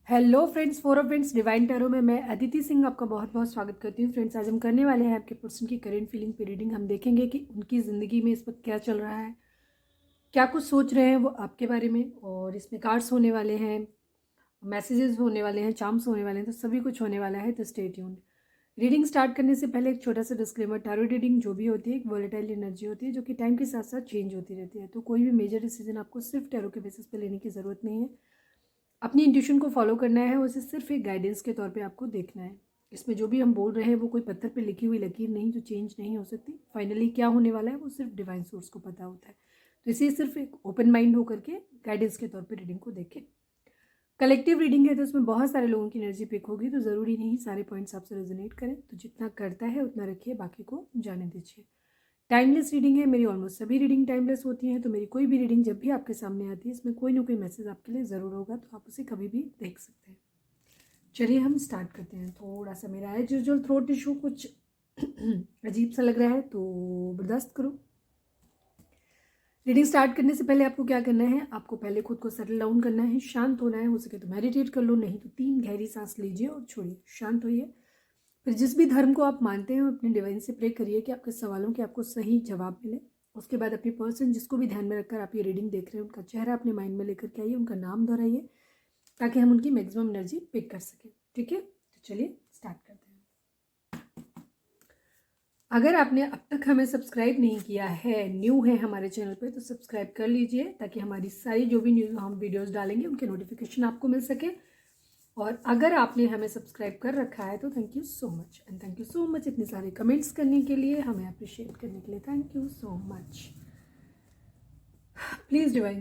Hello friends, four of friends divine tarot में मैं अदिति सिंह आपका बहुत बहुत स्वागत करती हूँ। फ्रेंड्स, आज हम करने वाले हैं आपके पर्सन की करेंट फीलिंग पे रीडिंग। हम देखेंगे कि उनकी ज़िंदगी में इस वक्त क्या चल रहा है, क्या कुछ सोच रहे हैं वो आपके बारे में। और इसमें कार्ड्स होने वाले हैं, मैसेजेस होने वाले हैं, चार्म्स होने वाले हैं, तो सभी कुछ होने वाला है। तो स्टे ट्यून्ड। रीडिंग स्टार्ट करने से पहले एक छोटा सा डिस्क्लेमर, टैरो रीडिंग जो भी होती है एक वॉलेटाइल एनर्जी होती है जो कि टाइम के साथ साथ चेंज होती रहती है। तो कोई भी मेजर डिसीजन आपको सिर्फ टैरो के बेसिस पे लेने की ज़रूरत नहीं है। अपनी इंट्यूशन को फॉलो करना है, उसे सिर्फ एक गाइडेंस के तौर पे आपको देखना है। इसमें जो भी हम बोल रहे हैं वो कोई पत्थर पे लिखी हुई लकीर नहीं जो चेंज नहीं हो सकती। फाइनली क्या होने वाला है वो सिर्फ डिवाइन सोर्स को पता होता है। तो इसे सिर्फ एक ओपन माइंड होकर के गाइडेंस के तौर पे रीडिंग को देखें। कलेक्टिव रीडिंग है तो उसमें बहुत सारे लोगों की एनर्जी पिक होगी, तो ज़रूरी नहीं सारे पॉइंट्स आपसे रेजोनेट करें। तो जितना करता है उतना रखिए, बाकी को जाने दीजिए। टाइमलेस रीडिंग है, मेरी ऑलमोस्ट सभी रीडिंग टाइमलेस होती हैं। तो मेरी कोई भी रीडिंग जब भी आपके सामने आती है इसमें कोई ना कोई मैसेज आपके लिए ज़रूर होगा, तो आप उसे कभी भी देख सकते हैं। चलिए हम स्टार्ट करते हैं। थोड़ा सा मेरा एज यूजुअल थ्रोट इशू कुछ अजीब सा लग रहा है, तो बर्दाश्त करो। रीडिंग स्टार्ट करने से पहले आपको क्या करना है, आपको पहले खुद को सेटल डाउन करना है, शांत होना है। हो सके तो मेडिटेट कर लो, नहीं तो 3 गहरी सांस लीजिए और छोड़िए, शांत होइए। फिर जिस भी धर्म को आप मानते हैं अपने डिवाइन से प्रे करिए कि आपके सवालों के आपको सही जवाब मिले। उसके बाद अपनी पर्सन जिसको भी ध्यान में रखकर आप ये रीडिंग देख रहे हैं उनका चेहरा अपने माइंड में लेकर के आइए, उनका नाम दोहराइए ताकि हम उनकी मैक्सिमम एनर्जी पिक कर सकें। ठीक है, तो चलिए स्टार्ट करते हैं। अगर आपने अब तक हमें सब्सक्राइब नहीं किया है, न्यू है हमारे चैनल पे, तो सब्सक्राइब कर लीजिए ताकि हमारी सारी जो भी न्यू हम वीडियोस डालेंगे उनके नोटिफिकेशन आपको मिल सके। और अगर आपने हमें सब्सक्राइब कर रखा है तो thank you so much, and thank you so much इतने सारे कमेंट्स करने के लिए, हमें अप्रिशिएट करने के लिए। Thank you so much. Please divine,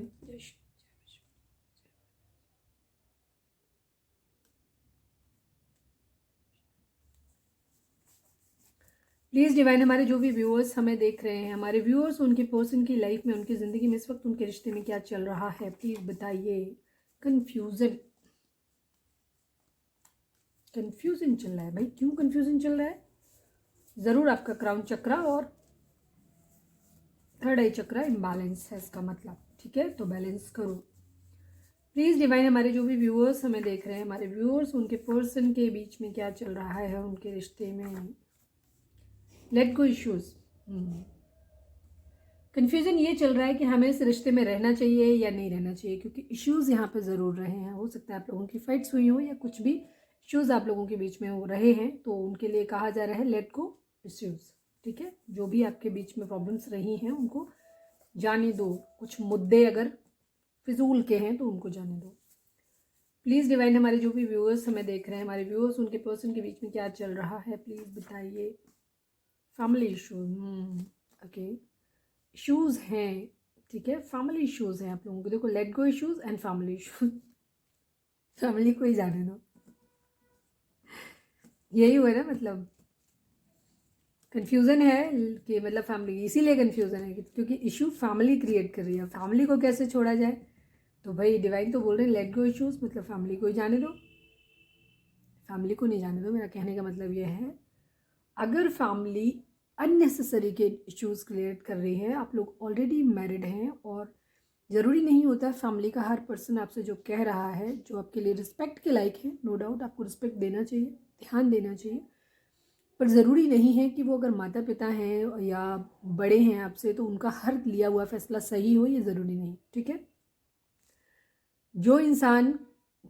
please divine, हमारे जो भी व्यूअर्स हमें देख रहे हैं, हमारे व्यूअर्स, उनके पर्सन की लाइफ में, उनकी ज़िंदगी में इस वक्त उनके रिश्ते में क्या चल रहा है, प्लीज़ बताइए। कन्फ्यूज़न, कन्फ्यूजन चल रहा है भाई, क्यों कन्फ्यूजन चल रहा है? ज़रूर आपका क्राउन चक्रा और थर्ड आई चक्रा इम्बैलेंस है इसका मतलब। ठीक है, तो बैलेंस करो प्लीज़ डिवाइन। हमारे जो भी व्यूअर्स हमें देख रहे हैं, हमारे व्यूअर्स, उनके पर्सन के बीच में क्या चल रहा है, उनके रिश्ते में। Let go issues. कन्फ्यूजन ये चल रहा है कि हमें इस रिश्ते में रहना चाहिए या नहीं रहना चाहिए, क्योंकि इश्यूज यहाँ पे ज़रूर रहे हैं। हो सकता है आप लोगों की फाइट्स हुई हो या कुछ भी इश्यूज आप लोगों के बीच में हो रहे हैं, तो उनके लिए कहा जा रहा है लेट गो इश्यूज। ठीक है, जो भी आपके बीच में प्रॉब्लम्स रही हैं उनको जाने दो। कुछ मुद्दे अगर फिजूल के हैं तो उनको जाने दो प्लीज़ डिवाइन। हमारे जो भी व्यूअर्स हमें देख रहे हैं, हमारे व्यूअर्स, उनके पर्सन के बीच में क्या चल रहा है, प्लीज़ बताइए। फैमिली इशूज, ओके, इशूज़ हैं। ठीक है, फैमिली इशूज़ हैं आप लोगों को। देखो, let go issues and family issues. Family को ही जाने दो, यही हुआ ना मतलब। कन्फ्यूज़न है कि मतलब फैमिली, इसीलिए कन्फ्यूज़न है क्योंकि इशू फैमिली क्रिएट कर रही है। फैमिली को कैसे छोड़ा जाए, तो भाई डिवाइन तो बोल रहे हैं लेट गो इशूज़, मतलब फैमिली को ही जाने दो। फैमिली को नहीं जाने दो, मेरा कहने का मतलब यह है। अगर फैमिली अननेसेसरी के इश्यूज़ क्रिएट कर रही है, आप लोग ऑलरेडी मैरिड हैं, और ज़रूरी नहीं होता फैमिली का हर पर्सन आपसे जो कह रहा है, जो आपके लिए रिस्पेक्ट के लायक है, नो डाउट आपको रिस्पेक्ट देना चाहिए, ध्यान देना चाहिए। पर ज़रूरी नहीं है कि वो अगर माता पिता हैं या बड़े हैं आपसे तो उनका हर लिया हुआ फैसला सही हो, ये ज़रूरी नहीं। ठीक है, जो इंसान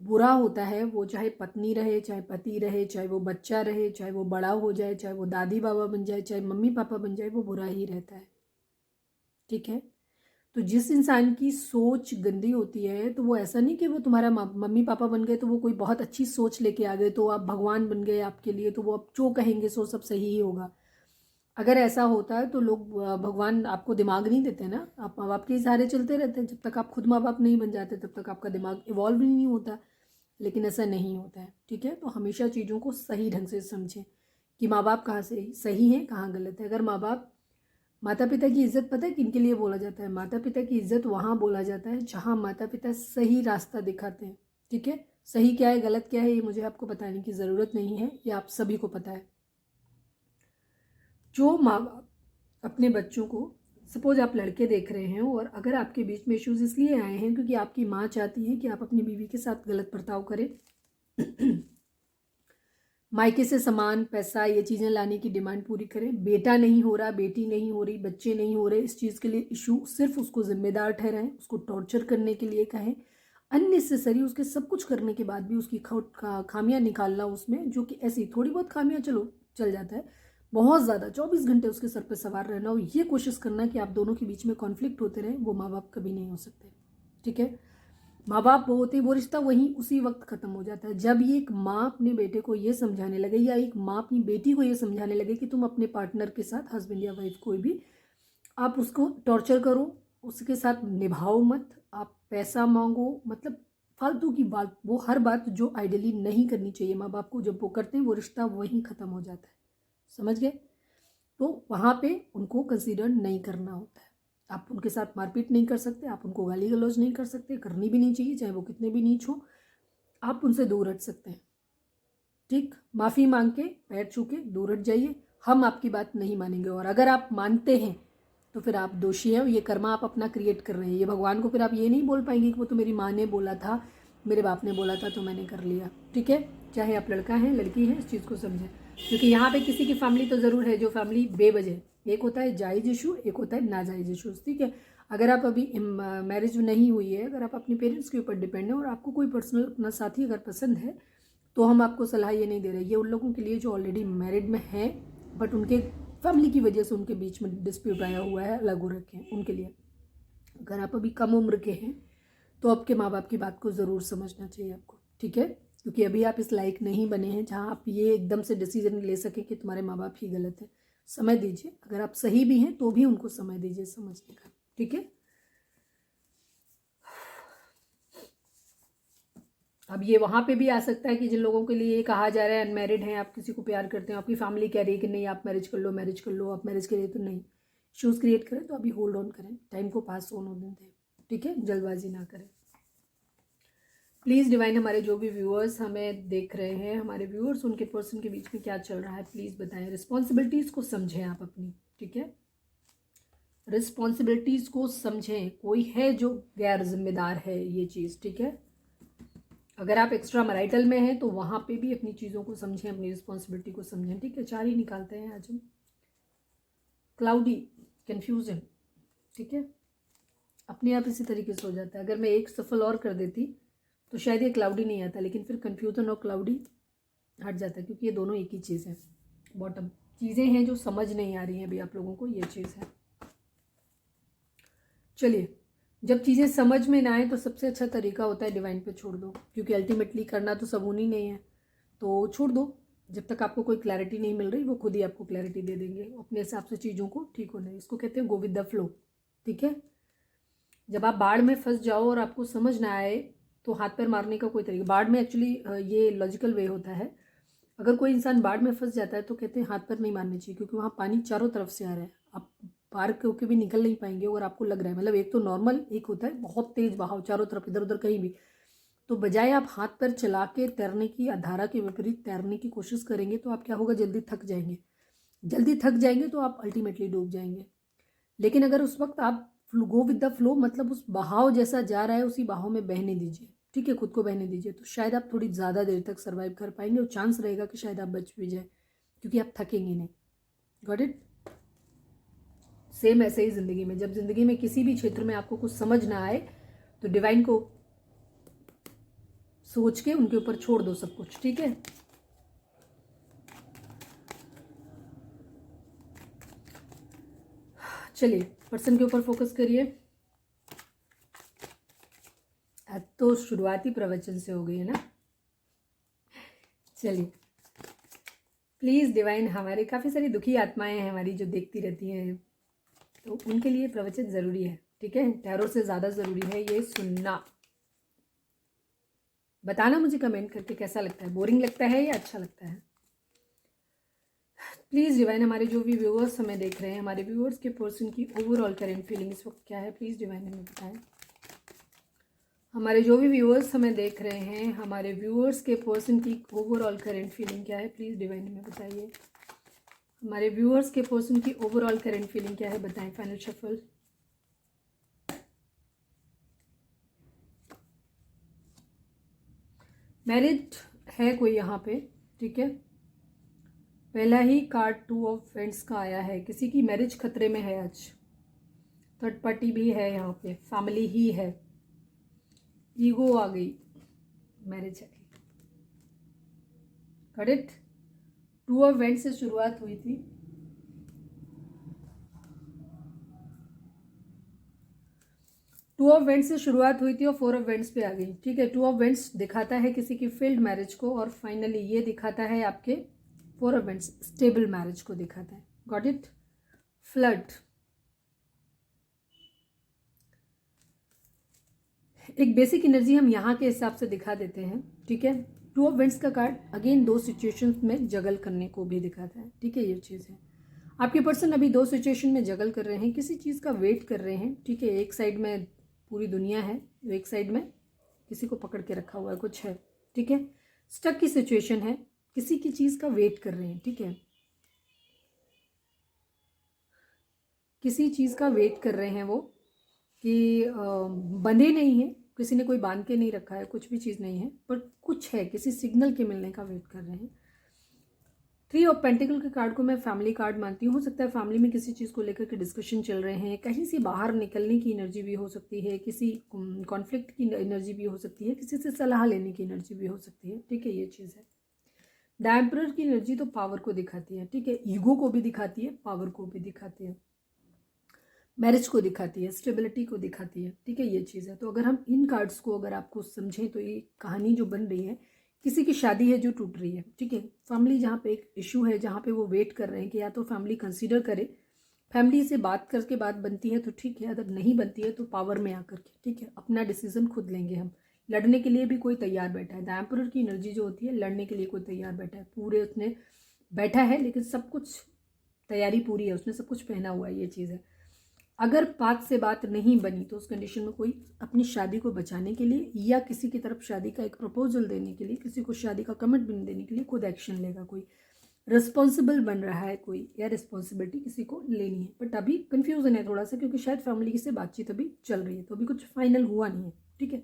बुरा होता है वो चाहे पत्नी रहे, चाहे पति रहे, चाहे वो बच्चा रहे, चाहे वो बड़ा हो जाए, चाहे वो दादी बाबा बन जाए, चाहे मम्मी पापा बन जाए, वो बुरा ही रहता है। ठीक है, तो जिस इंसान की सोच गंदी होती है, तो वो ऐसा नहीं कि वो तुम्हारा मम्मी पापा बन गए तो वो कोई बहुत अच्छी सोच लेके आ गए, तो आप भगवान बन गए आपके लिए, तो वो अब जो कहेंगे सो सब सही ही होगा। अगर ऐसा होता है तो लोग भगवान आपको दिमाग नहीं देते ना, आप माँ बाप के सहारे चलते रहते हैं। जब तक आप खुद माँ बाप नहीं बन जाते तब तक आपका दिमाग इवॉल्व ही नहीं होता। लेकिन ऐसा नहीं होता है। ठीक है, तो हमेशा चीज़ों को सही ढंग से समझें कि माँ बाप कहाँ से सही है, कहाँ गलत है। अगर माँ बाप, माता पिता की इज्जत पता है किन के लिए बोला जाता है? माता पिता की इज्जत वहाँ बोला जाता है जहाँ माता पिता सही रास्ता दिखाते हैं। ठीक है, सही क्या है गलत क्या है ये मुझे आपको बताने की ज़रूरत नहीं है, ये आप सभी को पता है। जो माँ बाप अपने बच्चों को, सपोज आप लड़के देख रहे हैं और अगर आपके बीच में इश्यूज इसलिए आए हैं क्योंकि आपकी माँ चाहती है कि आप अपनी बीवी के साथ गलत बर्ताव करें, मायके से सामान, पैसा, ये चीज़ें लाने की डिमांड पूरी करें। बेटा नहीं हो रहा, बेटी नहीं हो रही, बच्चे नहीं हो रहे, इस चीज़ के लिए इशू सिर्फ उसको जिम्मेदार ठहराएं, उसको टॉर्चर करने के लिए कहें, अननेसेसरी उसके सब कुछ करने के बाद भी उसकी खामियां निकालना उसमें, जो कि ऐसी थोड़ी बहुत खामियां चलो चल जाता है, बहुत ज़्यादा 24 घंटे उसके सर पर सवार रहना और ये कोशिश करना कि आप दोनों के बीच में कॉन्फ्लिक्ट होते रहे, वो माँ बाप कभी नहीं हो सकते। ठीक है, माँ बाप वो होते, वो रिश्ता वहीं उसी वक्त खत्म हो जाता है जब ये एक माँ अपने बेटे को ये समझाने लगे या एक माँ अपनी बेटी को ये समझाने लगे कि तुम अपने पार्टनर के साथ, हस्बैंड या वाइफ कोई भी, आप उसको टॉर्चर करो, उसके साथ निभाओ मत, आप पैसा मांगो, मतलब फालतू की बात, वो हर बात जो आइडियली नहीं करनी चाहिए माँ बाप को, जब वो करते हैं वो रिश्ता वहीं ख़त्म हो जाता है। समझ गए? तो वहाँ पे उनको कंसीडर नहीं करना होता है। आप उनके साथ मारपीट नहीं कर सकते, आप उनको गाली गलौज नहीं कर सकते, करनी भी नहीं चाहिए, चाहे वो कितने भी नीच हो, आप उनसे दूर हट सकते हैं। ठीक, माफ़ी मांग के पैर छू के दूर हट जाइए, हम आपकी बात नहीं मानेंगे। और अगर आप मानते हैं तो फिर आप दोषी हैं, ये कर्मा आप अपना क्रिएट कर रहे हैं। ये भगवान को फिर आप ये नहीं बोल पाएंगे कि वो तो मेरी माँ ने बोला था, मेरे बाप ने बोला था तो मैंने कर लिया। ठीक है, चाहे आप लड़का हैं लड़की हैं, इस चीज़ को समझें, क्योंकि यहाँ पे किसी की फैमिली तो ज़रूर है जो फैमिली बेवजह, एक होता है जायज़ इशू, एक होता है नाजायज़ इशूज़। ठीक है, अगर आप अभी मैरिज नहीं हुई है, अगर आप अपने पेरेंट्स के ऊपर डिपेंड है और आपको कोई पर्सनल अपना साथी अगर पसंद है, तो हम आपको सलाह ये नहीं दे रहे। ये उन लोगों के लिए जो ऑलरेडी मैरिड में हैं बट उनके फैमिली की वजह से उनके बीच में डिस्प्यूट आया हुआ है, अलग हो रखे हैं, उनके लिए। अगर आप अभी कम उम्र के हैं तो आपके माँ बाप की बात को ज़रूर समझना चाहिए आपको। ठीक है, क्योंकि अभी आप इस लायक नहीं बने हैं जहाँ आप ये एकदम से डिसीजन ले सकें कि तुम्हारे माँ बाप ही गलत है। समय दीजिए, अगर आप सही भी हैं तो भी उनको समय दीजिए समझने का। ठीक है, अब ये वहाँ पे भी आ सकता है कि जिन लोगों के लिए ये कहा जा रहा है अनमैरिड हैं, आप किसी को प्यार करते हैं, आपकी फैमिली कह रही है कि नहीं आप मैरिज कर लो, मैरिज कर लो, आप मैरिज करिए, तो नहीं, इश्यूज़ क्रिएट करें तो अभी होल्ड ऑन करें, टाइम को पास होने दें। ठीक है, जल्दबाजी ना करें प्लीज़। डिवाइन, हमारे जो भी व्यूअर्स हमें देख रहे हैं, हमारे व्यूअर्स, उनके पर्सन के बीच में क्या चल रहा है प्लीज़ बताएं। रिस्पॉन्सिबिलिटीज़ को समझें आप अपनी। ठीक है, रिस्पॉन्सिबिलिटीज़ को समझें, कोई है जो गैर जिम्मेदार है ये चीज़। ठीक है, अगर आप एक्स्ट्रा मैरिटल में हैं तो वहाँ पे भी अपनी चीज़ों को समझें, अपनी रिस्पॉन्सिबिलिटी को समझें। ठीक है, 4 ही निकालते हैं आज हम। Cloudy, confusion. ठीक है, अपने आप इसी तरीके से हो जाता है। अगर मैं एक सफल और कर देती तो शायद ये क्लाउडी नहीं आता, लेकिन फिर कन्फ्यूजन और क्लाउडी हट जाता है, क्योंकि ये दोनों एक ही चीज़ है। बॉटम चीज़ें हैं जो समझ नहीं आ रही हैं अभी आप लोगों को, ये चीज़ है। चलिए, जब चीज़ें समझ में ना आए तो सबसे अच्छा तरीका होता है डिवाइन पे छोड़ दो, क्योंकि अल्टीमेटली करना तो सब उन्हीं नहीं है, तो छोड़ दो। जब तक आपको कोई क्लैरिटी नहीं मिल रही, वो खुद ही आपको क्लैरिटी दे देंगे अपने हिसाब से चीज़ों को ठीक होने। इसको कहते हैं गो विद द फ्लो। ठीक है, जब आप बाढ़ में फंस जाओ और आपको समझ ना आए तो हाथ पैर मारने का कोई तरीका, बाढ़ में एक्चुअली ये लॉजिकल वे होता है। अगर कोई इंसान बाढ़ में फंस जाता है तो कहते हैं हाथ पैर नहीं मारने चाहिए, क्योंकि वहाँ पानी चारों तरफ से आ रहा है, आप पार होकर भी निकल नहीं पाएंगे। और आपको लग रहा है, मतलब एक तो नॉर्मल, एक होता है बहुत तेज बहाव चारों तरफ इधर उधर कहीं भी, तो बजाय आप हाथ पैर चला के तैरने की, धारा के विपरीत तैरने की कोशिश करेंगे तो आप क्या होगा, जल्दी थक जाएंगे। जल्दी थक जाएंगे तो आप अल्टीमेटली डूब जाएंगे। लेकिन अगर उस वक्त आप गो विद द फ्लो, मतलब उस बहाव जैसा जा रहा है उसी बहाव में बहने दीजिए। ठीक है, खुद को बहने दीजिए, तो शायद आप थोड़ी ज़्यादा देर तक सर्वाइव कर पाएंगे और चांस रहेगा कि शायद आप बच भी जाए, क्योंकि आप थकेंगे नहीं। Got it? सेम ऐसे ही ज़िंदगी में, जब ज़िंदगी में किसी भी क्षेत्र में आपको कुछ समझ ना आए तो डिवाइन को सोच के उनके ऊपर छोड़ दो सब कुछ। ठीक है, चलिए पर्सन के ऊपर फोकस करिए। आज तो शुरुआती प्रवचन से हो गई है ना। चलिए प्लीज़ डिवाइन, हमारे काफ़ी सारी दुखी आत्माएं हैं हमारी जो देखती रहती हैं, तो उनके लिए प्रवचन ज़रूरी है। ठीक है, टैरो से ज़्यादा ज़रूरी है ये सुनना। बताना मुझे कमेंट करके कैसा लगता है, बोरिंग लगता है या अच्छा लगता है। प्लीज़ डिवाइन, हमारे जो भी व्यूअर्स हमें देख रहे हैं, हमारे व्यूअर्स के पर्सन की ओवरऑल करेंट फीलिंग इस वक्त क्या है, प्लीज़ डिवाइन हमें बताएं। हमारे जो भी व्यूअर्स हमें देख रहे हैं, हमारे व्यूअर्स के पर्सन की ओवरऑल करेंट फीलिंग क्या है, प्लीज़ डिवाइन हमें बताइए। हमारे व्यूअर्स के पर्सन की ओवरऑल करेंट फीलिंग क्या है, बताएं। Final shuffle. मैरिड है कोई यहाँ पे, ठीक है। पहला ही कार्ड 2 ऑफ वेंट्स का आया है, किसी की मैरिज खतरे में है आज। थर्ड पार्टी भी है यहाँ पे, फैमिली ही है, ईगो आ गई, मैरिज आ गई। करेक्ट। 2 ऑफ वेंट्स से शुरुआत हुई थी, 2 ऑफ वेंट्स से शुरुआत हुई थी और 4 ऑफ वेंट्स पे आ गई, ठीक है। 2 ऑफ वेंट्स दिखाता है किसी की फेल्ड मैरिज को, और फाइनली ये दिखाता है आपके 4 ऑफ वेंट्स स्टेबल मैरिज को दिखाता है। Got it. फ्लर्ट, एक बेसिक एनर्जी हम यहाँ के हिसाब से दिखा देते हैं, ठीक है। 2 ऑफ वेंट्स का कार्ड अगेन 2 सिचुएशंस में जगल करने को भी दिखाता है, ठीक है। ये चीज़ है, आपके पर्सन अभी 2 सिचुएशन में जगल कर रहे हैं, किसी चीज़ का वेट कर रहे हैं, ठीक है। एक साइड में पूरी दुनिया है, एक साइड में किसी को पकड़ के रखा हुआ है, कुछ है, ठीक है। स्टक की सिचुएशन है, किसी की चीज़ का वेट कर रहे हैं, ठीक है। किसी चीज़ का वेट कर रहे हैं वो, कि बंधे नहीं है, किसी ने कोई बांध के नहीं रखा है, कुछ भी चीज़ नहीं है, पर कुछ है, किसी सिग्नल के मिलने का वेट कर रहे हैं। 3 ऑफ पेंटिकल के कार्ड को मैं फैमिली कार्ड मानती हूँ। हो सकता है फैमिली में किसी चीज़ को लेकर के डिस्कशन चल रहे हैं, कहीं से बाहर निकलने की एनर्जी भी हो सकती है, किसी कॉन्फ्लिक्ट की एनर्जी भी हो सकती है, किसी से सलाह लेने की एनर्जी भी हो सकती है, ठीक है। ये चीज़ है। द एम्परर की एनर्जी तो पावर को दिखाती है, ठीक है। ईगो को भी दिखाती है, पावर को भी दिखाती है, मैरिज को दिखाती है, स्टेबिलिटी को दिखाती है, ठीक है। ये चीज़ है। तो अगर हम इन कार्ड्स को अगर आपको समझें तो ये कहानी जो बन रही है, किसी की शादी है जो टूट रही है, ठीक है। फैमिली जहाँ पे एक इशू है, जहाँ पे वो वेट कर रहे हैं कि या तो फैमिली कंसीडर करे, फैमिली से बात करके बात बनती है तो ठीक है, अगर नहीं बनती है तो पावर में आकर के, ठीक है, अपना डिसीजन खुद लेंगे हम। लड़ने के लिए भी कोई तैयार बैठा है, द एम्परर की एनर्जी जो होती है, लड़ने के लिए कोई तैयार बैठा है, पूरे उसने बैठा है, लेकिन सब कुछ तैयारी पूरी है, उसने सब कुछ पहना हुआ है। ये चीज़ है। अगर बात से बात नहीं बनी तो उस कंडीशन में कोई अपनी शादी को बचाने के लिए या किसी की तरफ शादी का एक प्रपोजल देने के लिए, किसी को शादी का कमिटमेंट देने के लिए खुद एक्शन लेगा, कोई रिस्पॉन्सिबल बन रहा है कोई, या रिस्पॉन्सिबिलिटी किसी को लेनी है। बट अभी कन्फ्यूजन है थोड़ा सा, क्योंकि शायद फैमिली से बातचीत अभी चल रही है, तो अभी कुछ फाइनल हुआ नहीं है, ठीक है।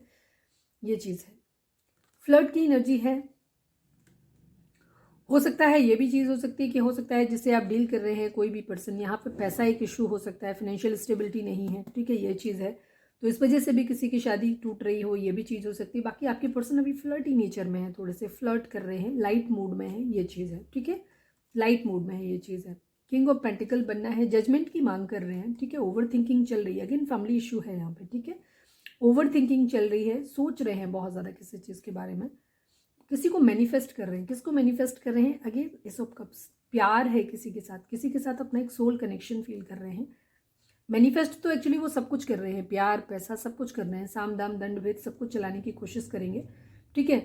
ये चीज़ है। फ्लर्ट की एनर्जी है, हो सकता है ये भी चीज़ हो सकती है कि हो सकता है जिससे आप डील कर रहे हैं कोई भी पर्सन, यहाँ पे पैसा एक इशू हो सकता है, फाइनेंशियल स्टेबिलिटी नहीं है, ठीक है। ये चीज़ है। तो इस वजह से भी किसी की शादी टूट रही हो, ये भी चीज़ हो सकती है। बाकी आपके पर्सन अभी फ्लर्टी नेचर में है, थोड़े से फ्लर्ट कर रहे हैं, लाइट मूड में है, ये चीज़ है, ठीक है। लाइट मूड में है, ये चीज़ है। किंग ऑफ पेंटिकल बनना है, जजमेंट की मांग कर रहे हैं, ठीक है। ओवर थिंकिंग चल रही है, अगेन फैमिली इशू है यहाँ पे, ठीक है। ओवर थिंकिंग चल रही है, सोच रहे हैं बहुत ज़्यादा किसी चीज़ के बारे में, किसी को मैनिफेस्ट कर रहे हैं। किसको मैनिफेस्ट कर रहे हैं? अगेन एस ऑफ कप्स, प्यार है किसी के साथ, किसी के साथ अपना एक सोल कनेक्शन फील कर रहे हैं। मैनिफेस्ट तो एक्चुअली वो सब कुछ कर रहे हैं, प्यार पैसा सब कुछ कर रहे हैं, साम दाम दंड भेद सब कुछ चलाने की कोशिश करेंगे, ठीक है।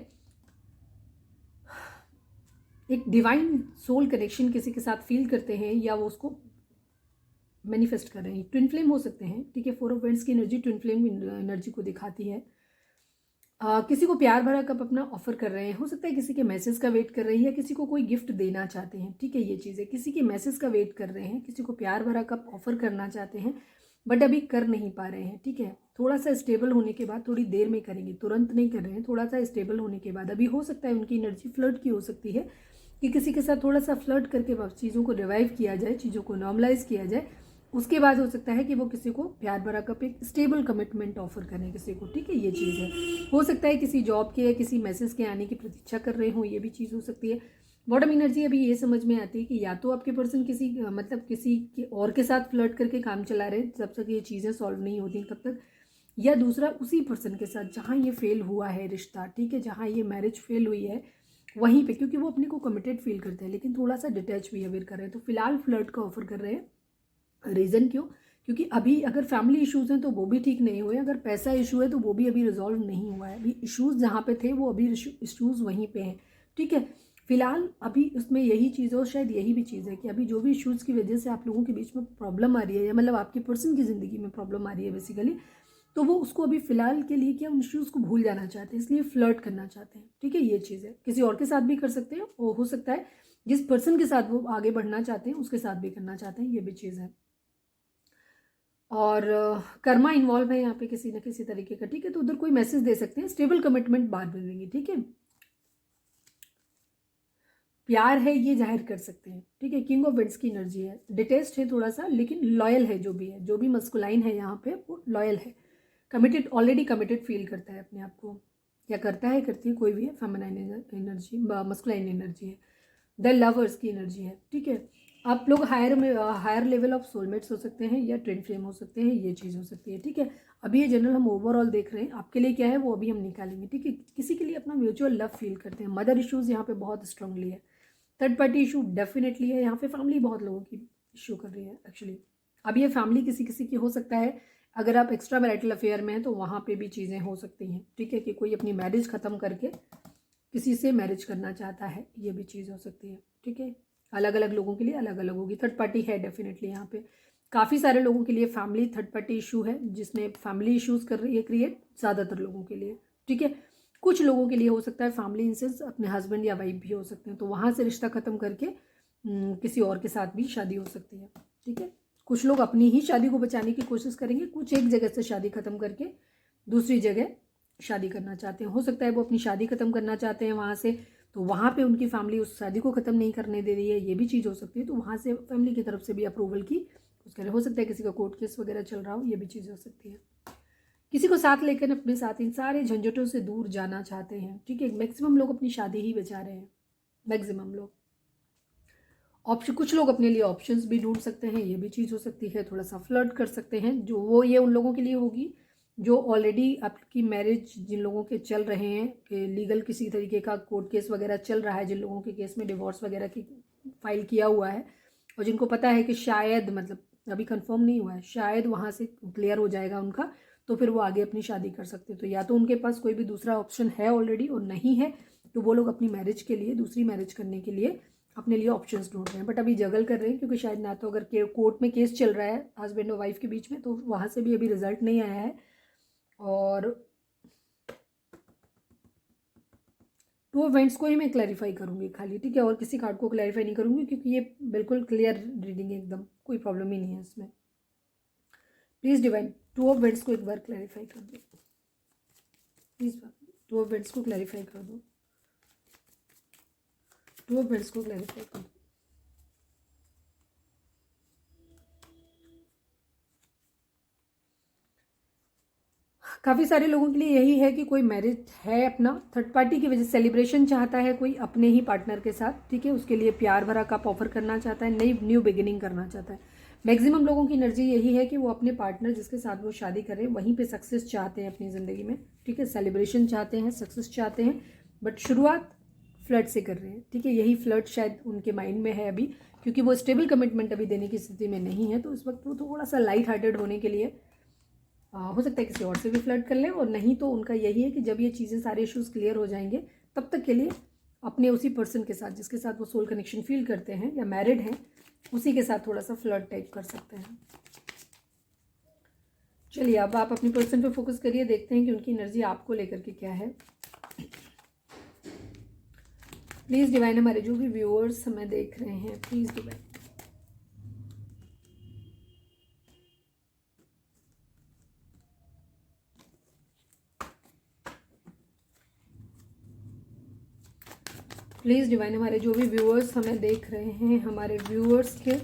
एक डिवाइन सोल कनेक्शन किसी के साथ फील करते हैं, या वो उसको मैनिफेस्ट कर रहे हैं। ट्विन फ्लेम हो सकते हैं, ठीक है। 4 ऑफ वेंट्स की एनर्जी ट्विन फ्लेम एनर्जी को दिखाती है। किसी को प्यार भरा कप अपना ऑफर कर रहे हैं, हो सकता है किसी के मैसेज का वेट कर रहे हैं, या किसी को कोई गिफ्ट देना चाहते हैं, ठीक है। ये चीज़ है, किसी के मैसेज का वेट कर रहे हैं, किसी को प्यार भरा कप ऑफर करना चाहते हैं, बट अभी कर नहीं पा रहे हैं, ठीक है। थोड़ा सा स्टेबल होने के बाद, थोड़ी देर में करेंगे, तुरंत नहीं कर रहे हैं, थोड़ा सा स्टेबल होने के बाद। अभी हो सकता है उनकी एनर्जी फ्लर्ट की हो सकती है, कि किसी के साथ थोड़ा सा फ्लर्ट करके चीज़ों को रिवाइव किया जाए, चीज़ों को नॉर्मलाइज किया जाए। उसके बाद हो सकता है कि वो किसी को प्यार भरा कप एक स्टेबल कमिटमेंट ऑफर करें किसी को, ठीक है। ये चीज़ है। हो सकता है किसी जॉब के या किसी मैसेज के आने की प्रतीक्षा कर रहे हो, ये भी चीज़ हो सकती है। बॉटम एनर्जी अभी ये समझ में आती है कि या तो आपके पर्सन किसी मतलब किसी के और के साथ फ्लर्ट करके काम चला रहे हैं जब तक ये चीज़ें सॉल्व नहीं होती तब तक, या दूसरा उसी पर्सन के साथ जहाँ ये फेल हुआ है रिश्ता, ठीक है, जहाँ ये मैरिज फेल हुई है वहीं पे, क्योंकि वो अपने को कमिटेड फील करते हैं लेकिन थोड़ा सा डिटैच बिहेवियर कर रहे हैं, तो फिलहाल फ्लर्ट का ऑफर कर रहे हैं। रीज़न क्यों? क्योंकि अभी अगर फैमिली इश्यूज़ हैं तो वो भी ठीक नहीं हुए, अगर पैसा इशू है तो वो भी अभी रिजॉल्व नहीं हुआ है। अभी इश्यूज़ जहाँ पे थे वो अभी इश्यूज़ वहीं पे हैं, ठीक है। फिलहाल अभी उसमें यही चीज़ है, और शायद यही भी चीज़ है कि अभी जो भी इश्यूज़ की वजह से आप लोगों के बीच में प्रॉब्लम आ रही है, या मतलब आपके पर्सन की ज़िंदगी में प्रॉब्लम आ रही है बेसिकली, तो वो उसको अभी फिलहाल के लिए क्या उन इश्यूज़ को भूल जाना चाहते हैं, इसलिए फ्लर्ट करना चाहते हैं, ठीक है। ये चीज़ है। किसी और के साथ भी कर सकते हैं, और हो सकता है जिस पर्सन के साथ वो आगे बढ़ना चाहते हैं उसके साथ भी करना चाहते हैं, ये भी चीज़ है। और कर्मा इन्वॉल्व है यहाँ पे किसी न किसी तरीके का, ठीक है। तो उधर कोई मैसेज दे सकते हैं, स्टेबल कमिटमेंट बाद में देंगे, ठीक है। प्यार है ये जाहिर कर सकते हैं, ठीक है। किंग ऑफ वेंट्स की एनर्जी है, डिटेस्ट है थोड़ा सा, लेकिन लॉयल है। जो भी मस्कुलाइन है यहाँ पे वो लॉयल है, कमिटेड, ऑलरेडी कमिटेड फील करता है अपने आप को, या करता है, करती है, कोई भी है। फेमिनाइन एनर्जी, मस्कुलाइन एनर्जी है। द लवर्स की एनर्जी है, ठीक है। आप लोग हायर लेवल ऑफ सोलमेट्स हो सकते हैं या ट्विन फ्लेम हो सकते हैं, ये चीज़ हो सकती है, ठीक है। अभी ये जनरल हम ओवरऑल देख रहे हैं, आपके लिए क्या है वो अभी हम निकालेंगे, ठीक है। किसी के लिए अपना म्यूचुअल लव फील करते हैं। मदर इश्यूज यहाँ पे बहुत स्ट्रांगली है। थर्ड पार्टी इशू डेफिनेटली है यहाँ पे। फैमिली बहुत लोगों की इशू कर रही है एक्चुअली। अब ये फैमिली किसी किसी की हो सकता है, अगर आप एक्स्ट्रा मैरिटल अफेयर में हैं तो वहाँ पे भी चीज़ें हो सकती हैं, ठीक है, कि कोई अपनी मैरिज ख़त्म करके किसी से मैरिज करना चाहता है, ये भी चीज़ हो सकती है, ठीक है। अलग अलग लोगों के लिए अलग अलग होगी। थर्ड पार्टी है डेफिनेटली यहाँ पे। काफ़ी सारे लोगों के लिए फैमिली थर्ड पार्टी इशू है, जिसमें फैमिली इशूज़ कर रही है क्रिएट, ज़्यादातर लोगों के लिए, ठीक है। कुछ लोगों के लिए हो सकता है फैमिली इंसेंस अपने हस्बैंड या वाइफ भी हो सकते हैं, तो वहाँ से रिश्ता ख़त्म करके किसी और के साथ भी शादी हो सकती है, ठीक है। कुछ लोग अपनी ही शादी को बचाने की कोशिश करेंगे, कुछ एक जगह से शादी ख़त्म करके दूसरी जगह शादी करना चाहते हैं। हो सकता है वो अपनी शादी ख़त्म करना चाहते हैं वहाँ से, तो वहाँ पे उनकी फैमिली उस शादी को ख़त्म नहीं करने दे रही है, ये भी चीज़ हो सकती है। तो वहाँ से फैमिली की तरफ से भी अप्रूवल की कुछ करें। हो सकता है किसी का कोर्ट केस वगैरह चल रहा हो, ये भी चीज़ हो सकती है। किसी को साथ लेकर अपने साथ इन सारे झंझटों से दूर जाना चाहते हैं, ठीक है। मैक्सिमम लोग अपनी शादी ही बचा रहे हैं, मैक्सिमम लोग। ऑप्शन, कुछ लोग अपने लिए ऑप्शंस भी ढूंढ सकते हैं, ये भी चीज़ हो सकती है। थोड़ा सा फ्लर्ट कर सकते हैं, जो वो ये उन लोगों के लिए होगी जो ऑलरेडी आपकी मैरिज, जिन लोगों के चल रहे हैं कि लीगल किसी तरीके का कोर्ट केस वगैरह चल रहा है, जिन लोगों के केस में डिवोर्स वगैरह की फाइल किया हुआ है, और जिनको पता है कि शायद, मतलब अभी कंफर्म नहीं हुआ है, शायद वहाँ से क्लियर हो जाएगा उनका, तो फिर वो आगे अपनी शादी कर सकते हैं। तो या तो उनके पास कोई भी दूसरा ऑप्शन है ऑलरेडी, और नहीं है तो वो लोग अपनी मैरिज के लिए, दूसरी मैरिज करने के लिए अपने लिए ऑप्शंस ढूंढ रहे हैं। बट अभी जगल कर रहे हैं, क्योंकि शायद ना तो अगर कोर्ट में केस चल रहा है हस्बैंड और वाइफ के बीच में, तो वहाँ से भी अभी रिजल्ट नहीं आया है। और टू इवेंट्स को ही मैं क्लैरिफाई करूँगी खाली, ठीक है, और किसी कार्ड को क्लैरिफाई नहीं करूँगी, क्योंकि ये बिल्कुल क्लियर रीडिंग है एकदम, कोई प्रॉब्लम ही नहीं है इसमें। Please divine two of vents को एक बार क्लैरिफाई कर दो प्लीज़। टू ऑफ वेंट्स को क्लैरिफाई कर दो, टू ऑफ वेंट्स को क्लैरिफाई कर दो। काफ़ी सारे लोगों के लिए यही है कि कोई मैरिज है अपना, थर्ड पार्टी की वजह से सेलिब्रेशन चाहता है कोई अपने ही पार्टनर के साथ, ठीक है। उसके लिए प्यार भरा कप ऑफर करना चाहता है, नई न्यू बिगिनिंग करना चाहता है। मैक्सिमम लोगों की एनर्जी यही है कि वो अपने पार्टनर जिसके साथ वो शादी कर रहे हैं वहीं पे सक्सेस चाहते हैं अपनी ज़िंदगी में, ठीक है। सेलिब्रेशन चाहते हैं, सक्सेस चाहते हैं, बट शुरुआत फ्लर्ट से कर रहे हैं, ठीक है। यही फ्लर्ट शायद उनके माइंड में है अभी, क्योंकि वो स्टेबल कमिटमेंट अभी देने की स्थिति में नहीं है। तो इस वक्त वो थोड़ा सा लाइट हार्टेड होने के लिए हो सकता है किसी और से भी फ्लर्ट कर लें, और नहीं तो उनका यही है कि जब ये चीज़ें, सारे इश्यूज क्लियर हो जाएंगे, तब तक के लिए अपने उसी पर्सन के साथ जिसके साथ वो सोल कनेक्शन फील करते हैं या मैरिड हैं, उसी के साथ थोड़ा सा फ्लर्ट टाइप कर सकते हैं। चलिए अब आप अपनी पर्सन पे फोकस करिए, देखते हैं कि उनकी एनर्जी आपको लेकर के क्या है। प्लीज़ डिवाइन, हमारे जो भी व्यूअर्स हमें देख रहे हैं, प्लीज़ डिवाइन, प्लीज़ डिवाइन, हमारे जो भी व्यूअर्स हमें देख रहे हैं, हमारे व्यूअर्स के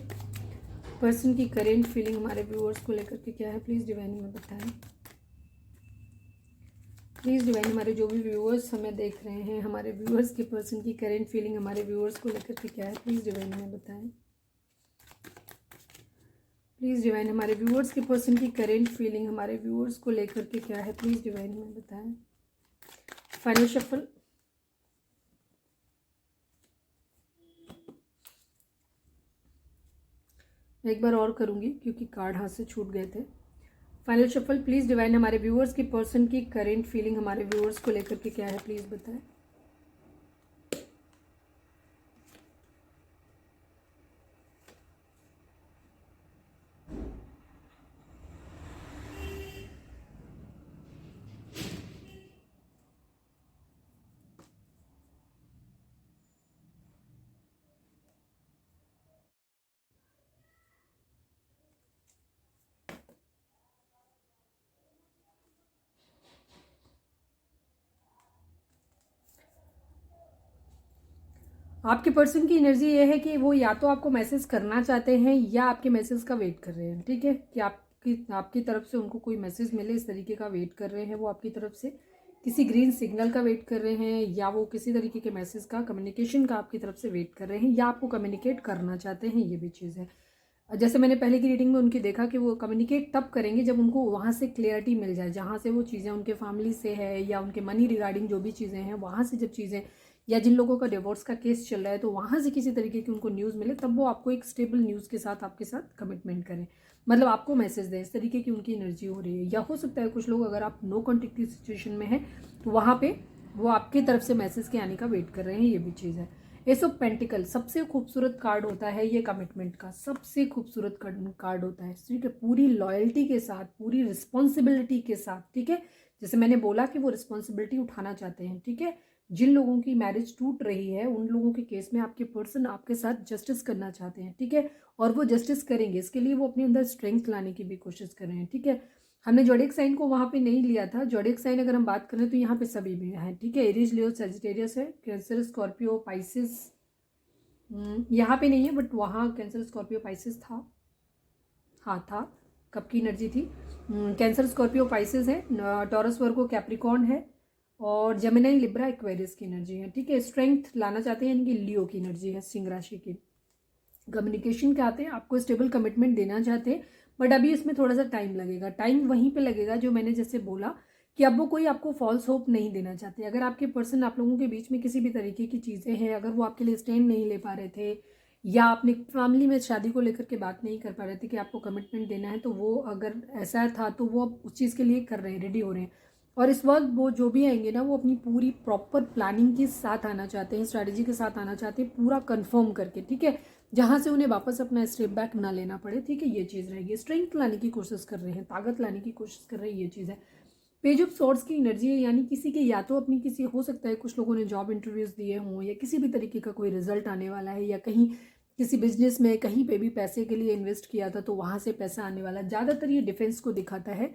पर्सन की करेंट फीलिंग हमारे व्यूअर्स को लेकर के क्या है, प्लीज़ डिवाइन हमें बताएं। प्लीज़ डिवाइन, हमारे जो भी व्यूअर्स हमें देख रहे हैं, हमारे व्यूअर्स के पर्सन की करेंट फीलिंग हमारे व्यूअर्स को लेकर के क्या है, प्लीज़ डिवाइन हमें बताएं। प्लीज़ डिवाइन, हमारे व्यूअर्स के पर्सन की करेंट फीलिंग हमारे व्यूअर्स को लेकर के क्या है, प्लीज़ डिवाइन हमें बताएं। Final shuffle. एक बार और करूँगी क्योंकि कार्ड हाथ से छूट गए थे। Final shuffle. प्लीज़ डिवाइन, हमारे व्यूअर्स की पर्सन की करेंट फीलिंग हमारे व्यूअर्स को लेकर के क्या है, प्लीज़ बताएं। आपके पर्सन की एनर्जी ये है कि वो या तो आपको मैसेज करना चाहते हैं या आपके मैसेज का वेट कर रहे हैं, ठीक है, कि आपकी तरफ से उनको कोई मैसेज मिले इस तरीके का वेट कर रहे हैं। वो आपकी तरफ से किसी ग्रीन सिग्नल का वेट कर रहे हैं, या वो किसी तरीके के मैसेज का, कम्युनिकेशन का आपकी तरफ से वेट कर रहे हैं, या आपको कम्युनिकेट करना चाहते हैं, ये भी चीज़ है। जैसे मैंने पहले की रीडिंग में उनकी देखा कि वो कम्युनिकेट तब करेंगे जब उनको वहाँ से क्लियरिटी मिल जाए, जहाँ से वो चीज़ें उनके फैमिली से है या उनके मनी रिगार्डिंग जो भी चीज़ें हैं वहाँ से जब चीज़ें, या जिन लोगों का डिवोर्स का केस चल रहा है तो वहाँ से किसी तरीके की उनको न्यूज़ मिले, तब वो आपको एक स्टेबल न्यूज़ के साथ आपके साथ कमिटमेंट करें, मतलब आपको मैसेज दें। इस तरीके की उनकी एनर्जी हो रही है। या हो सकता है कुछ लोग, अगर आप नो कॉन्टेक्ट की सिचुएशन में हैं तो वहाँ पे वो आपकी तरफ से मैसेज के आने का वेट कर रहे हैं, ये भी चीज़ है। एस ऑफ पेंटिकल सबसे खूबसूरत कार्ड होता है, ये कमिटमेंट का सबसे खूबसूरत कार्ड होता है, ठीक है, पूरी लॉयल्टी के साथ, पूरी रिस्पॉन्सिबिलिटी के साथ, ठीक है। जैसे मैंने बोला कि वो रिस्पॉन्सिबिलिटी उठाना चाहते हैं, ठीक है। जिन लोगों की मैरिज टूट रही है उन लोगों के केस में आपके पर्सन आपके साथ जस्टिस करना चाहते हैं, ठीक है, और वो जस्टिस करेंगे। इसके लिए वो अपने अंदर स्ट्रेंथ लाने की भी कोशिश कर रहे हैं, ठीक है। हमने जोडिक साइन को वहाँ पे नहीं लिया था। जोडिक साइन अगर हम बात करें तो यहाँ पे सभी भी हैं, ठीक है। एरीज, लियो, सजिटेरियस है, कैंसर, स्कॉर्पियो, पाइसिस यहाँ पे नहीं है, बट वहाँ कैंसर, स्कॉर्पियो, पाइसिस था, हाँ था। कब की एनर्जी थी? कैंसर, स्कॉर्पियो, पाइसिस है, टॉरस, वर्गो, कैप्रिकॉर्न है, और जेमिनाई, लिब्रा, एक्वेरियस की एनर्जी है, ठीक है। स्ट्रेंथ लाना चाहते हैं, इनकी लियो की एनर्जी है, सिंह राशि की। कम्युनिकेशन क्या आते हैं, आपको स्टेबल कमिटमेंट देना चाहते हैं, बट अभी इसमें थोड़ा सा टाइम लगेगा। टाइम वहीं पे लगेगा जो मैंने जैसे बोला कि अब वो कोई आपको फॉल्स होप नहीं देना चाहते। अगर आपके पर्सन, आप लोगों के बीच में किसी भी तरीके की चीज़ें हैं, अगर वो आपके लिए स्टैंड नहीं ले पा रहे थे, या अपनी फैमिली में शादी को लेकर के बात नहीं कर पा रहे थे कि आपको कमिटमेंट देना है, तो वो अगर ऐसा था तो वो अब उस चीज़ के लिए कर रहे हैं, रेडी हो रहे हैं। और इस वक्त वो जो भी आएंगे ना, वो अपनी पूरी प्रॉपर प्लानिंग के साथ आना चाहते हैं, स्ट्रैटेजी के साथ आना चाहते हैं, पूरा कंफर्म करके, ठीक है, जहाँ से उन्हें वापस अपना स्टेप बैक ना लेना पड़े, ठीक है। ये चीज़ रहेगी। स्ट्रेंथ लाने की कोशिश कर रहे हैं, ताकत लाने की कोशिश कर रहे हैं, ये चीज़ है। पेज ऑफ सॉर्ड्स की एनर्जी है, यानी किसी के, या तो अपनी किसी, हो सकता है कुछ लोगों ने जॉब इंटरव्यूज़ दिए हों, या किसी भी तरीके का कोई रिजल्ट आने वाला है, या कहीं किसी बिजनेस में कहीं पे भी पैसे के लिए इन्वेस्ट किया था तो वहाँ से पैसा आने वाला। ज़्यादातर ये डिफेंस को दिखाता है,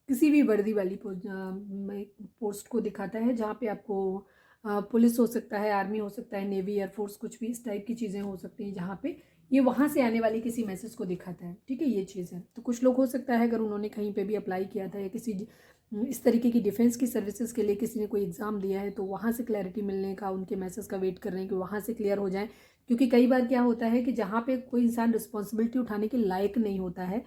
किसी भी वर्दी वाली पोस्ट को दिखाता है, जहाँ पे आपको पुलिस हो सकता है, आर्मी हो सकता है, नेवी, एयरफोर्स, कुछ भी इस टाइप की चीज़ें हो सकती हैं, जहाँ पे ये वहाँ से आने वाली किसी मैसेज को दिखाता है, ठीक है, ये चीज़ है। तो कुछ लोग, हो सकता है अगर उन्होंने कहीं पे भी अप्लाई किया था, या किसी इस तरीके की डिफेंस की सर्विसेज के लिए किसी ने कोई एग्ज़ाम दिया है, तो वहाँ से क्लैरिटी मिलने का, उनके मैसेज का वेट कर रहे हैं कि वहाँ से क्लियर हो जाए। क्योंकि कई बार क्या होता है कि जहाँ पे कोई इंसान रिस्पॉन्सिबिलिटी उठाने के लायक नहीं होता है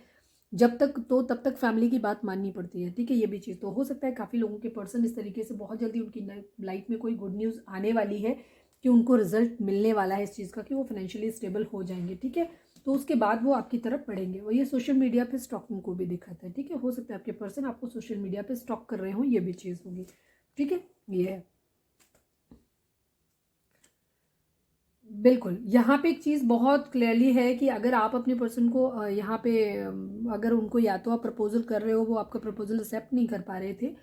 जब तक, तो तब तक फैमिली की बात माननी पड़ती है, ठीक है, ये भी चीज़। तो हो सकता है काफ़ी लोगों के पर्सन इस तरीके से बहुत जल्दी उनकी लाइफ में कोई गुड न्यूज़ आने वाली है कि उनको रिजल्ट मिलने वाला है इस चीज़ का, कि वो फाइनेंशियली स्टेबल हो जाएंगे, ठीक है। तो उसके बाद वो आपकी तरफ बढ़ेंगे। और ये सोशल मीडिया पे स्टॉकिंग को भी दिखाता है, ठीक है। हो सकता है आपके पर्सन आपको सोशल मीडिया पे स्टॉक कर रहे हो, ये भी चीज़ होगी, ठीक है, ये है। बिल्कुल, यहाँ पे एक चीज़ बहुत क्लियरली है कि अगर आप अपने पर्सन को यहाँ पे अगर उनको, या तो आप प्रपोजल कर रहे हो, वो आपका प्रपोजल एक्सेप्ट नहीं कर पा रहे थे,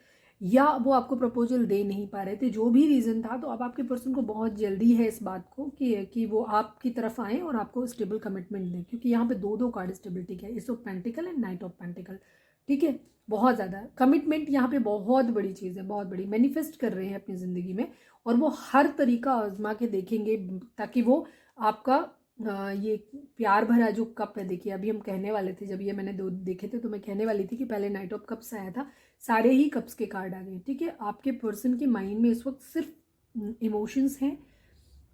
या वो आपको प्रपोजल दे नहीं पा रहे थे, जो भी रीज़न था, तो अब आपके पर्सन को बहुत जल्दी है इस बात को कि वो आपकी तरफ आएँ और आपको स्टेबल कमिटमेंट दें। क्योंकि यहाँ पे दो कार्ड स्टेबिलिटी के, S of pentacle and night of pentacle, ठीक है। बहुत ज़्यादा कमिटमेंट यहाँ पे बहुत बड़ी चीज़ है, बहुत बड़ी मैनिफेस्ट कर रहे हैं अपनी ज़िंदगी में, और वो हर तरीका आजमा के देखेंगे ताकि वो आपका ये प्यार भरा जो कप है, देखिए अभी हम कहने वाले थे, जब ये मैंने दो देखे थे तो मैं कहने वाली थी कि पहले नाइट ऑफ कप्स आया था, सारे ही कप्स के कार्ड आ गए, ठीक है। आपके पर्सन के माइंड में इस वक्त सिर्फ इमोशंस हैं,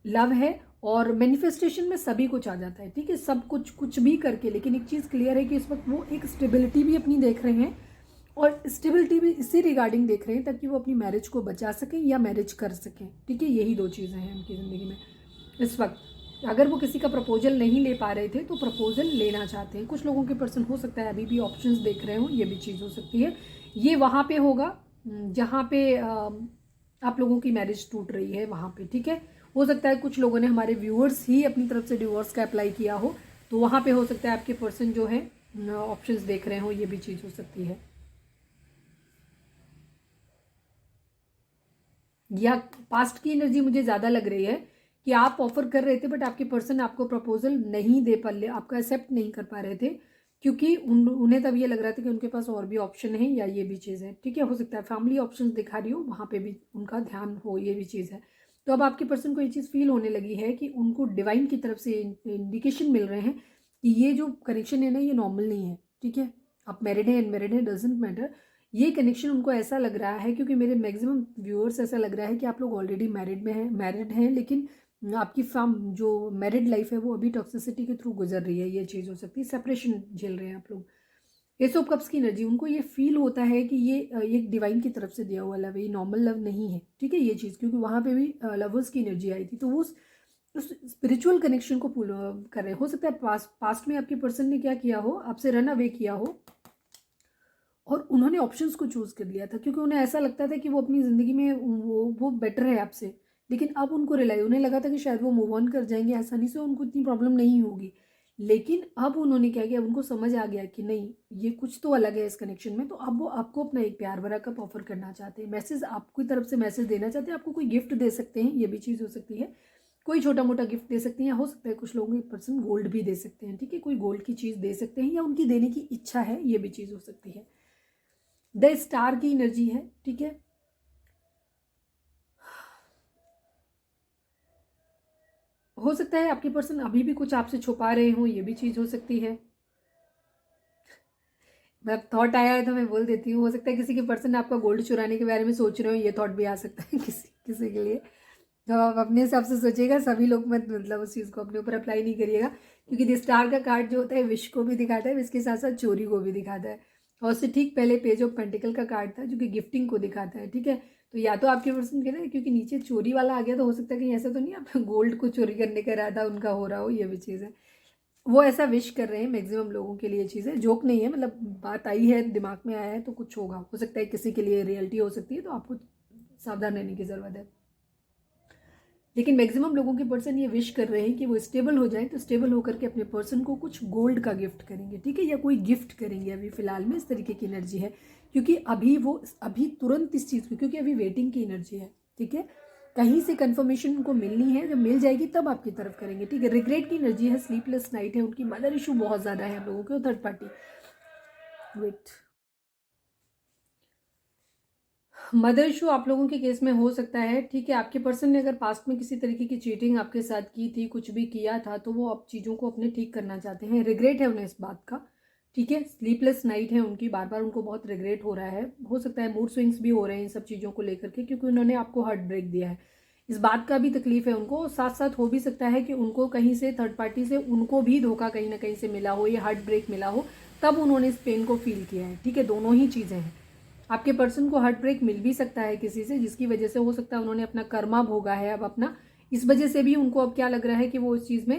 लव है, और मैनिफेस्टेशन में सभी कुछ आ जाता है, ठीक है, सब कुछ कुछ भी करके। लेकिन एक चीज़ क्लियर है कि इस वक्त वो एक स्टेबिलिटी भी अपनी देख रहे हैं, और स्टेबिलिटी भी इसी रिगार्डिंग देख रहे हैं ताकि वो अपनी मैरिज को बचा सकें या मैरिज कर सकें, ठीक है। यही दो चीज़ें हैं उनकी ज़िंदगी में इस वक्त। अगर वो किसी का प्रपोजल नहीं ले पा रहे थे तो प्रपोजल लेना चाहते हैं। कुछ लोगों के पर्सन, हो सकता है अभी भी ऑप्शंस देख रहे हो, ये भी चीज़ हो सकती है। ये वहाँ पे होगा जहाँ पे आप लोगों की मैरिज टूट रही है, वहाँ पे, ठीक है। हो सकता है कुछ लोगों ने, हमारे व्यूअर्स ही अपनी तरफ से डिवोर्स का अप्लाई किया हो, तो वहाँ पे हो सकता है आपके पर्सन जो है ऑप्शंस देख रहे हो, ये भी चीज़ हो सकती है। या पास्ट की एनर्जी मुझे ज़्यादा लग रही है कि आप ऑफर कर रहे थे, बट आपके पर्सन आपको प्रपोजल नहीं दे पा रहे, आपका एक्सेप्ट नहीं कर पा रहे थे, क्योंकि उन्हें तब ये लग रहा था कि उनके पास और भी ऑप्शन है, या ये भी चीज़ है, ठीक है। हो सकता है फैमिली ऑप्शन दिखा रही हो, वहाँ पे भी उनका ध्यान हो, ये भी चीज़ है। तो अब आपके पर्सन को ये चीज़ फील होने लगी है कि उनको डिवाइन की तरफ से इंडिकेशन मिल रहे हैं कि ये जो कनेक्शन है ना ये नॉर्मल नहीं है, ठीक है। आप मैरिड हैं अनमैरिड हैं डजेंट मैटर, ये कनेक्शन उनको ऐसा लग रहा है, क्योंकि मेरे मैक्सिमम व्यूअर्स ऐसा लग रहा है कि आप लोग ऑलरेडी मैरिड हैं, लेकिन आपकी जो मैरिड लाइफ है वो अभी टॉक्सिसिटी के थ्रू गुजर रही है। ये चीज़ हो सकती है, सेपरेशन झेल रहे हैं आप लोग। एस ऑफ कप्स की एनर्जी, उनको ये फील होता है कि ये एक डिवाइन की तरफ से दिया हुआ लव है, ये नॉर्मल लव नहीं है, ठीक है। ये चीज़ क्योंकि वहाँ पे भी लवर्स की एनर्जी आई थी, तो वो उस स्पिरिचुअल कनेक्शन को पुल कर रहे हैं। हो सकता है पास्ट में आपके पर्सन ने क्या किया हो, आपसे रन अवे किया हो और उन्होंने ऑप्शंस को चूज कर लिया था, क्योंकि उन्हें ऐसा लगता था कि वो अपनी ज़िंदगी में वो बेटर है आपसे। लेकिन अब उनको उन्हें लगा था कि शायद वो मूव ऑन कर जाएंगे आसानी से, उनको इतनी प्रॉब्लम नहीं होगी। लेकिन अब उन्होंने क्या किया, उनको समझ आ गया कि नहीं, ये कुछ तो अलग है इस कनेक्शन में। तो अब वो आपको अपना एक प्यार भरा कप ऑफर करना चाहते हैं, मैसेज आपकी तरफ से मैसेज देना चाहते हैं, आपको कोई गिफ्ट दे सकते हैं, ये भी चीज़ हो सकती है। कोई छोटा मोटा गिफ्ट दे सकते हैं, या हो सकता है कुछ लोगों के पर्सन गोल्ड भी दे सकते हैं, ठीक है। कोई गोल्ड की चीज़ दे सकते हैं या उनकी देने की इच्छा है, ये भी चीज़ हो सकती है। द स्टार की एनर्जी है, ठीक है। हो सकता है आपके पर्सन अभी भी कुछ आपसे छुपा रहे हो, ये भी चीज़ हो सकती है। मैं थॉट आया है तो मैं बोल देती हूँ, हो सकता है किसी के पर्सन आपका गोल्ड चुराने के बारे में सोच रहे हो, ये थॉट भी आ सकता है किसी किसी के लिए। तो आप अपने हिसाब से सोचिएगा, सभी लोग मत मतलब उस चीज़ को अपने ऊपर अप्लाई नहीं करिएगा, क्योंकि द स्टार का कार्ड जो होता है विश को भी दिखाता है, इसके साथ साथ चोरी को भी दिखाता है। और उससे ठीक पहले पेज ऑफ पेंटिकल का कार्ड था जो कि गिफ्टिंग को दिखाता है, ठीक है। तो या तो आपके पर्सन कह रहे हैं, क्योंकि नीचे चोरी वाला आ गया, तो हो सकता है कि ऐसा तो नहीं आप गोल्ड को चोरी करने का इरादा उनका हो रहा हो, ये भी चीज़ है। वो ऐसा विश कर रहे हैं, मैक्सिमम लोगों के लिए चीज़ है, जोक नहीं है, मतलब बात आई है दिमाग में आया है तो कुछ होगा। हो सकता है किसी के लिए रियलिटी हो सकती है, तो आपको सावधान रहने की ज़रूरत है। लेकिन मैक्सिमम लोगों के पर्सन ये विश कर रहे हैं कि वो स्टेबल हो जाए, तो स्टेबल होकर के अपने पर्सन को कुछ गोल्ड का गिफ्ट करेंगे, ठीक है, या कोई गिफ्ट करेंगे। अभी फिलहाल में इस तरीके की एनर्जी है, क्योंकि अभी तुरंत इस चीज़ को, क्योंकि अभी वेटिंग की एनर्जी है, ठीक है। कहीं से कंफर्मेशन उनको मिलनी है, जब मिल जाएगी तब आपकी तरफ करेंगे, ठीक है। रिग्रेट की एनर्जी है, स्लीपलेस नाइट है, उनकी मदर इशू बहुत ज़्यादा है आप लोगों के, थर्ड पार्टी वेट मदर इशू आप लोगों के केस में हो सकता है, ठीक है। आपके पर्सन ने अगर पास्ट में किसी तरीके की चीटिंग आपके साथ की थी, कुछ भी किया था, तो वो अब चीज़ों को अपने ठीक करना चाहते हैं। रिग्रेट है उन्हें इस बात का, ठीक है। स्लीपलेस नाइट है उनकी, बार बार उनको बहुत रिग्रेट हो रहा है। हो सकता है मूड स्विंग्स भी हो रहे हैं इन सब चीज़ों को लेकर के, क्योंकि उन्होंने आपको हार्ट ब्रेक दिया है, इस बात का भी तकलीफ है उनको। साथ साथ हो भी सकता है कि उनको कहीं से थर्ड पार्टी से उनको भी धोखा कहीं ना कहीं से मिला हो, या हार्ट ब्रेक मिला हो, तब उन्होंने इस पेन को फील किया है, ठीक है। दोनों ही चीज़ें हैं। आपके पर्सन को हार्ट ब्रेक मिल भी सकता है किसी से, जिसकी वजह से हो सकता है उन्होंने अपना कर्मा भोगा है अब अपना, इस वजह से भी उनको अब क्या लग रहा है कि वो इस चीज़ में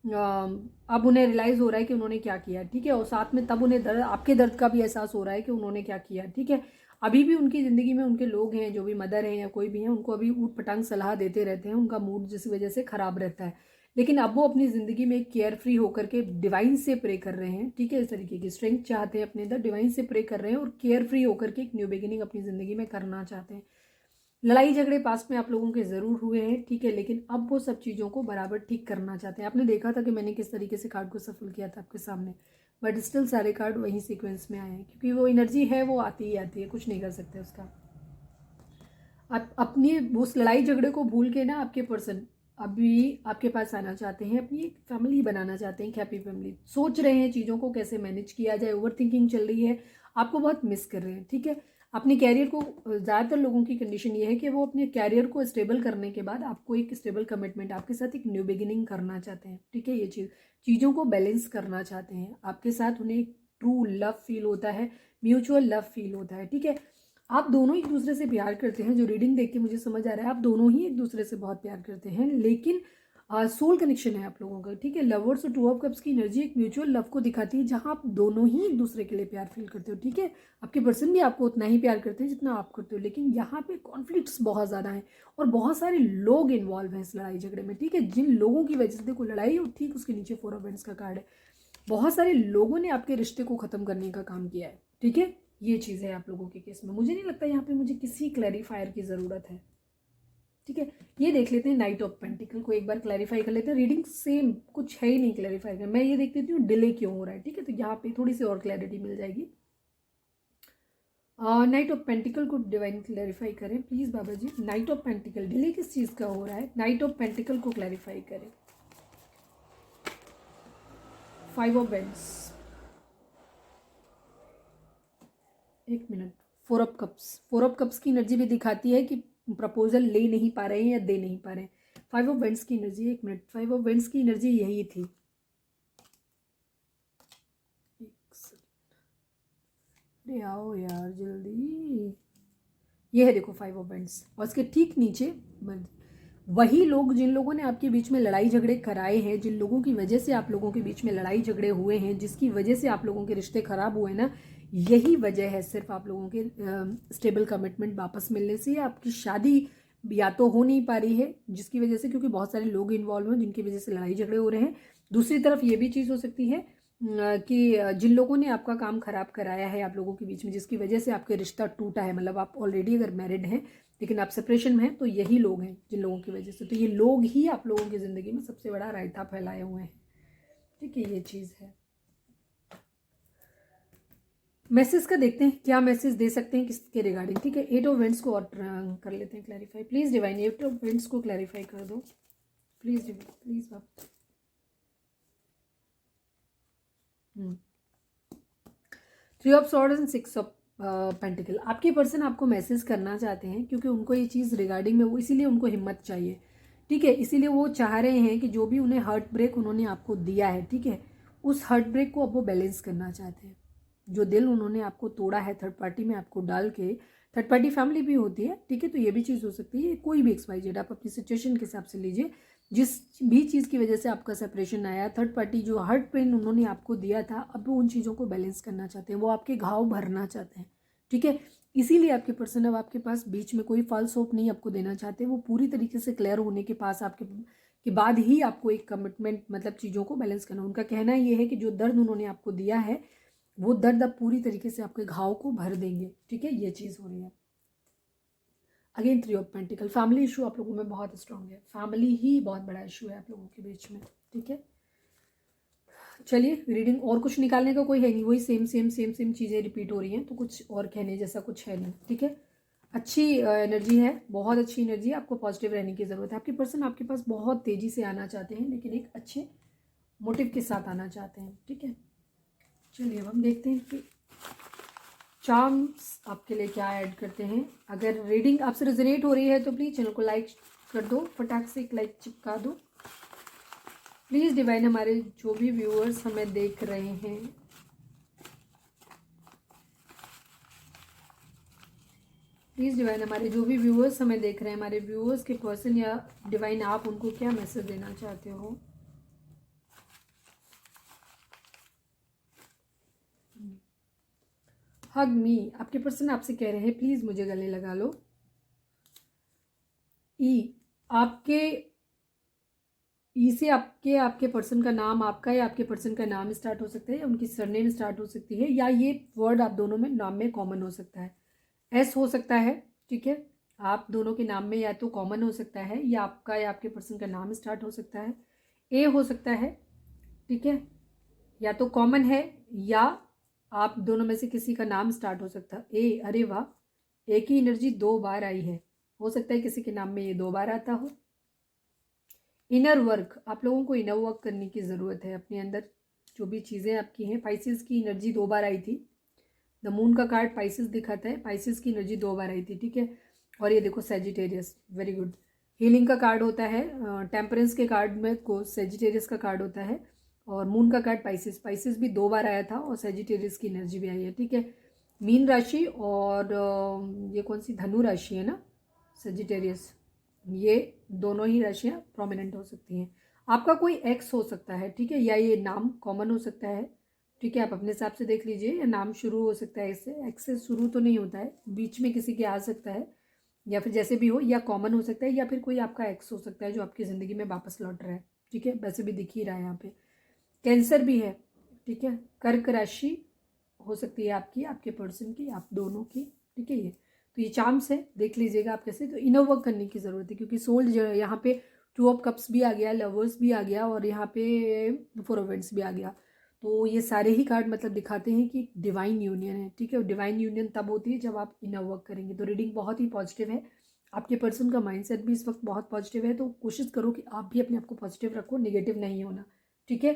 अब उन्हें रियलाइज़ हो रहा है कि उन्होंने क्या किया, ठीक है। और साथ में तब उन्हें दर्द, आपके दर्द का भी एहसास हो रहा है कि उन्होंने क्या किया, ठीक है। अभी भी उनकी ज़िंदगी में उनके लोग हैं, जो भी मदर हैं या कोई भी है, उनको अभी ऊट पटांग सलाह देते रहते हैं, उनका मूड जिस वजह से ख़राब रहता है। लेकिन अब वो अपनी ज़िंदगी में केयर फ्री होकर के डिवाइन से प्रे कर रहे हैं, ठीक है। इस तरीके की स्ट्रेंथ चाहते हैं अपने अंदर, डिवाइन से प्रे कर रहे हैं और केयर फ्री होकर के एक न्यू बिगिनिंग अपनी ज़िंदगी में करना चाहते हैं। लड़ाई झगड़े पास्ट में आप लोगों के ज़रूर हुए हैं, ठीक है, लेकिन अब वो सब चीज़ों को बराबर ठीक करना चाहते हैं। आपने देखा था कि मैंने किस तरीके से कार्ड को सफल किया था आपके सामने, बट स्टिल सारे कार्ड वही सीक्वेंस में आए हैं, क्योंकि वो एनर्जी है, वो आती ही आती है, कुछ नहीं कर सकते उसका। आप अपनी उस लड़ाई झगड़े को भूल के ना, आपके पर्सन अभी आपके पास आना चाहते हैं, अपनी एक फैमिली बनाना चाहते हैं, एक हैप्पी फैमिली। सोच रहे हैं चीज़ों को कैसे मैनेज किया जाए, ओवर थिंकिंग चल रही है, आपको बहुत मिस कर रहे हैं, ठीक है। अपने कैरियर को, ज़्यादातर लोगों की कंडीशन ये है कि वो अपने कैरियर को स्टेबल करने के बाद आपको एक स्टेबल कमिटमेंट, आपके साथ एक न्यू बिगिनिंग करना चाहते हैं, ठीक है। ये चीज़ों को बैलेंस करना चाहते हैं आपके साथ, उन्हें एक ट्रू लव फील होता है, म्यूचुअल लव फील होता है, ठीक है। आप दोनों एक दूसरे से प्यार करते हैं, जो रीडिंग देख के मुझे समझ आ रहा है, आप दोनों ही एक दूसरे से बहुत प्यार करते हैं, लेकिन सोल कनेक्शन है आप लोगों का, ठीक है। लवर्स और टू ऑफ कप्स की एनर्जी एक म्यूचुअल लव को दिखाती है, जहां आप दोनों ही एक दूसरे के लिए प्यार फील करते हो, ठीक है। आपके पर्सन भी आपको उतना ही प्यार करते हैं जितना आप करते हो, लेकिन यहाँ पे कॉन्फ्लिक्ट्स बहुत ज़्यादा हैं और बहुत सारे लोग इन्वॉल्व हैं इस लड़ाई झगड़े में, ठीक है। जिन लोगों की वजह से, देखो लड़ाई और ठीक उसके नीचे 4 ऑफ वांड्स का कार्ड है, बहुत सारे लोगों ने आपके रिश्ते को ख़त्म करने का काम किया है, ठीक है। ये चीज़ है आप लोगों के केस में। मुझे नहीं लगता यहाँ पे मुझे किसी क्लैरिफायर की ज़रूरत है, ठीक है। ये देख लेते हैं नाइट ऑफ पेंटिकल को, एक बार क्लैरिफाई कर लेते हैं। रीडिंग सेम कुछ है ही नहीं क्लैरिफाई कर, मैं ये देख लेती हूँ डिले क्यों हो रहा है, ठीक है। तो यहाँ पे थोड़ी सी और क्लैरिटी मिल जाएगी। नाइट ऑफ पेंटिकल को डिवाइन क्लैरिफाई करें प्लीज़ बाबा जी। नाइट ऑफ पेंटिकल डिले किस चीज़ का हो रहा है, नाइट ऑफ पेंटिकल को क्लैरिफाई करें। 5 of wands, 1 minute. 4 of cups, 4 of cups की एनर्जी भी दिखाती है कि प्रपोजल ले नहीं पा रहे हैं या दे नहीं पा रहे हैं। 5 ऑफ वेंस की एनर्जी, 1 मिनट। 5 ऑफ वेंस की एनर्जी यही थी। अरे आओ यार जल्दी। ये है देखो 5 ऑफ वेंस, और इसके ठीक नीचे वही लोग जिन लोगों ने आपके बीच में लड़ाई झगड़े कराए हैं, जिन लोगों की वजह से आप लोगों के बीच में लड़ाई झगड़े हुए हैं, जिसकी वजह से आप लोगों के रिश्ते खराब हुए ना, यही वजह है सिर्फ आप लोगों के स्टेबल कमिटमेंट वापस मिलने से। आपकी शादी या तो हो नहीं पा रही है जिसकी वजह से, क्योंकि बहुत सारे लोग इन्वॉल्व हैं जिनकी वजह से लड़ाई झगड़े हो रहे हैं। दूसरी तरफ ये भी चीज़ हो सकती है कि जिन लोगों ने आपका काम खराब कराया है आप लोगों के बीच में, जिसकी वजह से आपके रिश्ता टूटा है, मतलब आप ऑलरेडी अगर मैरिड हैं लेकिन आप सेपरेशन में हैं, तो यही लोग हैं जिन लोगों की वजह से। तो ये लोग ही आप लोगों की ज़िंदगी में सबसे बड़ा रायता फैलाए हुए हैं। ठीक है, ये चीज़ है। मैसेज का देखते हैं क्या मैसेज दे सकते हैं किसके रिगार्डिंग। ठीक है, 8 ऑफ वेंट्स को और कर लेते हैं clarify please divine. 8 of vents को क्लैरिफाई कर दो प्लीज़ डिवाइन, प्लीज़ बाप। 3 of swords and 6 of pentacle. आपके पर्सन आपको मैसेज करना चाहते हैं क्योंकि उनको ये चीज़ रिगार्डिंग में वो, इसीलिए उनको हिम्मत चाहिए। ठीक है, इसीलिए वो चाह रहे हैं कि जो भी उन्हें हर्ट ब्रेक उन्होंने आपको दिया है, ठीक है, उस हर्ट ब्रेक को अब वो बैलेंस करना चाहते हैं। जो दिल उन्होंने आपको तोड़ा है थर्ड पार्टी में आपको डाल के, थर्ड पार्टी फैमिली भी होती है, ठीक है, तो ये भी चीज़ हो सकती है। कोई भी XYZ आप अपनी सिचुएशन के हिसाब से लीजिए। जिस भी चीज़ की वजह से आपका सेपरेशन आया, थर्ड पार्टी जो हर्ट पेन उन्होंने आपको दिया था, अब वो उन चीज़ों को बैलेंस करना चाहते हैं, वो आपके घाव भरना चाहते हैं। ठीक है, इसीलिए आपके पर्सन अब आपके पास बीच में कोई फॉल्स होप नहीं आपको देना चाहते। वो पूरी तरीके से क्लियर होने के पास आपके के बाद ही आपको एक कमिटमेंट, मतलब चीज़ों को बैलेंस करना। उनका कहना ये है कि जो दर्द उन्होंने आपको दिया है वो दर्द अब पूरी तरीके से आपके घाव को भर देंगे। ठीक है, ये चीज़ हो रही है। Again 3 of pentacle, family issue आप लोगों में बहुत स्ट्रांग है। फैमिली ही बहुत बड़ा इशू है आप लोगों के बीच में। ठीक है, चलिए रीडिंग और कुछ निकालने का कोई है नहीं, वही सेम सेम सेम सेम चीज़ें रिपीट हो रही हैं, तो कुछ और कहने जैसा कुछ है नहीं। ठीक है, अच्छी एनर्जी है, बहुत अच्छी एनर्जी है। आपको पॉजिटिव रहने की ज़रूरत है। आपके पर्सन आपके पास बहुत तेज़ी से आना चाहते हैं, लेकिन एक अच्छे मोटिव के साथ आना चाहते हैं। ठीक है, चलिए अब हम देखते हैं कि चार्म्स आपके लिए क्या ऐड करते हैं। अगर रीडिंग आपसे रेजोनेट हो रही है तो प्लीज़ चैनल को लाइक कर दो, फटाक से एक लाइक चिपका दो प्लीज़ डिवाइन। हमारे जो भी व्यूअर्स हमें देख रहे हैं, प्लीज़ डिवाइन, हमारे जो भी व्यूअर्स हमें देख रहे हैं, हमारे व्यूअर्स के पर्सन या डिवाइन आप उनको क्या मैसेज देना चाहते हो। हग मी, आपके पर्सन आपसे कह रहे हैं प्लीज़ मुझे गले लगा लो। आपके ई से आपके पर्सन का नाम आपका या आपके पर्सन का नाम स्टार्ट हो सकता है, या उनकी सरनेम स्टार्ट हो सकती है, या ये वर्ड आप दोनों में नाम में कॉमन हो सकता है। एस हो सकता है, ठीक है, आप दोनों के नाम में या तो कॉमन हो सकता है, या आपका या आपके पर्सन का नाम स्टार्ट हो सकता है। ए हो सकता है, ठीक है, या तो कॉमन है या आप दोनों में से किसी का नाम स्टार्ट हो सकता है। ए, अरे वाह, एक ही एनर्जी 2 बार आई है। हो सकता है किसी के नाम में ये 2 बार आता हो। इनर वर्क, आप लोगों को इनर वर्क करने की ज़रूरत है अपने अंदर। जो भी चीज़ें आपकी हैं, पाइसिस की एनर्जी 2 बार आई थी। द मून का कार्ड पाइसिस दिखाता है, पाइसिस की एनर्जी 2 बार आई थी। ठीक है, और ये देखो सेजिटेरियस, वेरी गुड। हीलिंग का कार्ड होता है, टेम्परेंस के कार्ड में को सेजिटेरियस का कार्ड होता है, और मून का कार्ड पाइसिस, पाइसिस भी 2 बार आया था, और सेजिटेरियस की एनर्जी भी आई है। ठीक है, मीन राशि और ये कौन सी धनु राशि है ना, सेजिटेरियस, ये दोनों ही राशियाँ प्रोमिनेंट हो सकती हैं। आपका कोई एक्स हो सकता है, ठीक है, या ये नाम कॉमन हो सकता है। ठीक है, आप अपने हिसाब से देख लीजिए, या नाम शुरू हो सकता है इससे, एक्स से शुरू तो नहीं होता है, बीच में किसी के आ सकता है, या फिर जैसे भी हो, या कॉमन हो सकता है, या फिर कोई आपका एक्स हो सकता है जो आपकी ज़िंदगी में वापस लौट रहा है। ठीक है, वैसे भी दिख ही रहा है यहाँ पे। कैंसर भी है, ठीक है, कर्क राशि हो सकती है आपकी, आपके पर्सन की, आप दोनों की। ठीक है, ये तो ये चार्म्स है, देख लीजिएगा आप कैसे। तो इनर वर्क करने की ज़रूरत है, क्योंकि सोल जो है यहाँ पे 2 ऑफ कप्स भी आ गया, लवर्स भी आ गया, और यहाँ पे 4 ऑफ वेंट्स भी आ गया। तो ये सारे ही कार्ड मतलब दिखाते हैं कि डिवाइन यूनियन है, ठीक है। और डिवाइन यूनियन तब होती है जब आप इनर वर्क करेंगे। तो रीडिंग बहुत ही पॉजिटिव है, आपके पर्सन का माइंडसेट भी इस वक्त बहुत पॉजिटिव है। तो कोशिश करो कि आप भी अपने आप को पॉजिटिव रखो, नेगेटिव नहीं होना, ठीक है।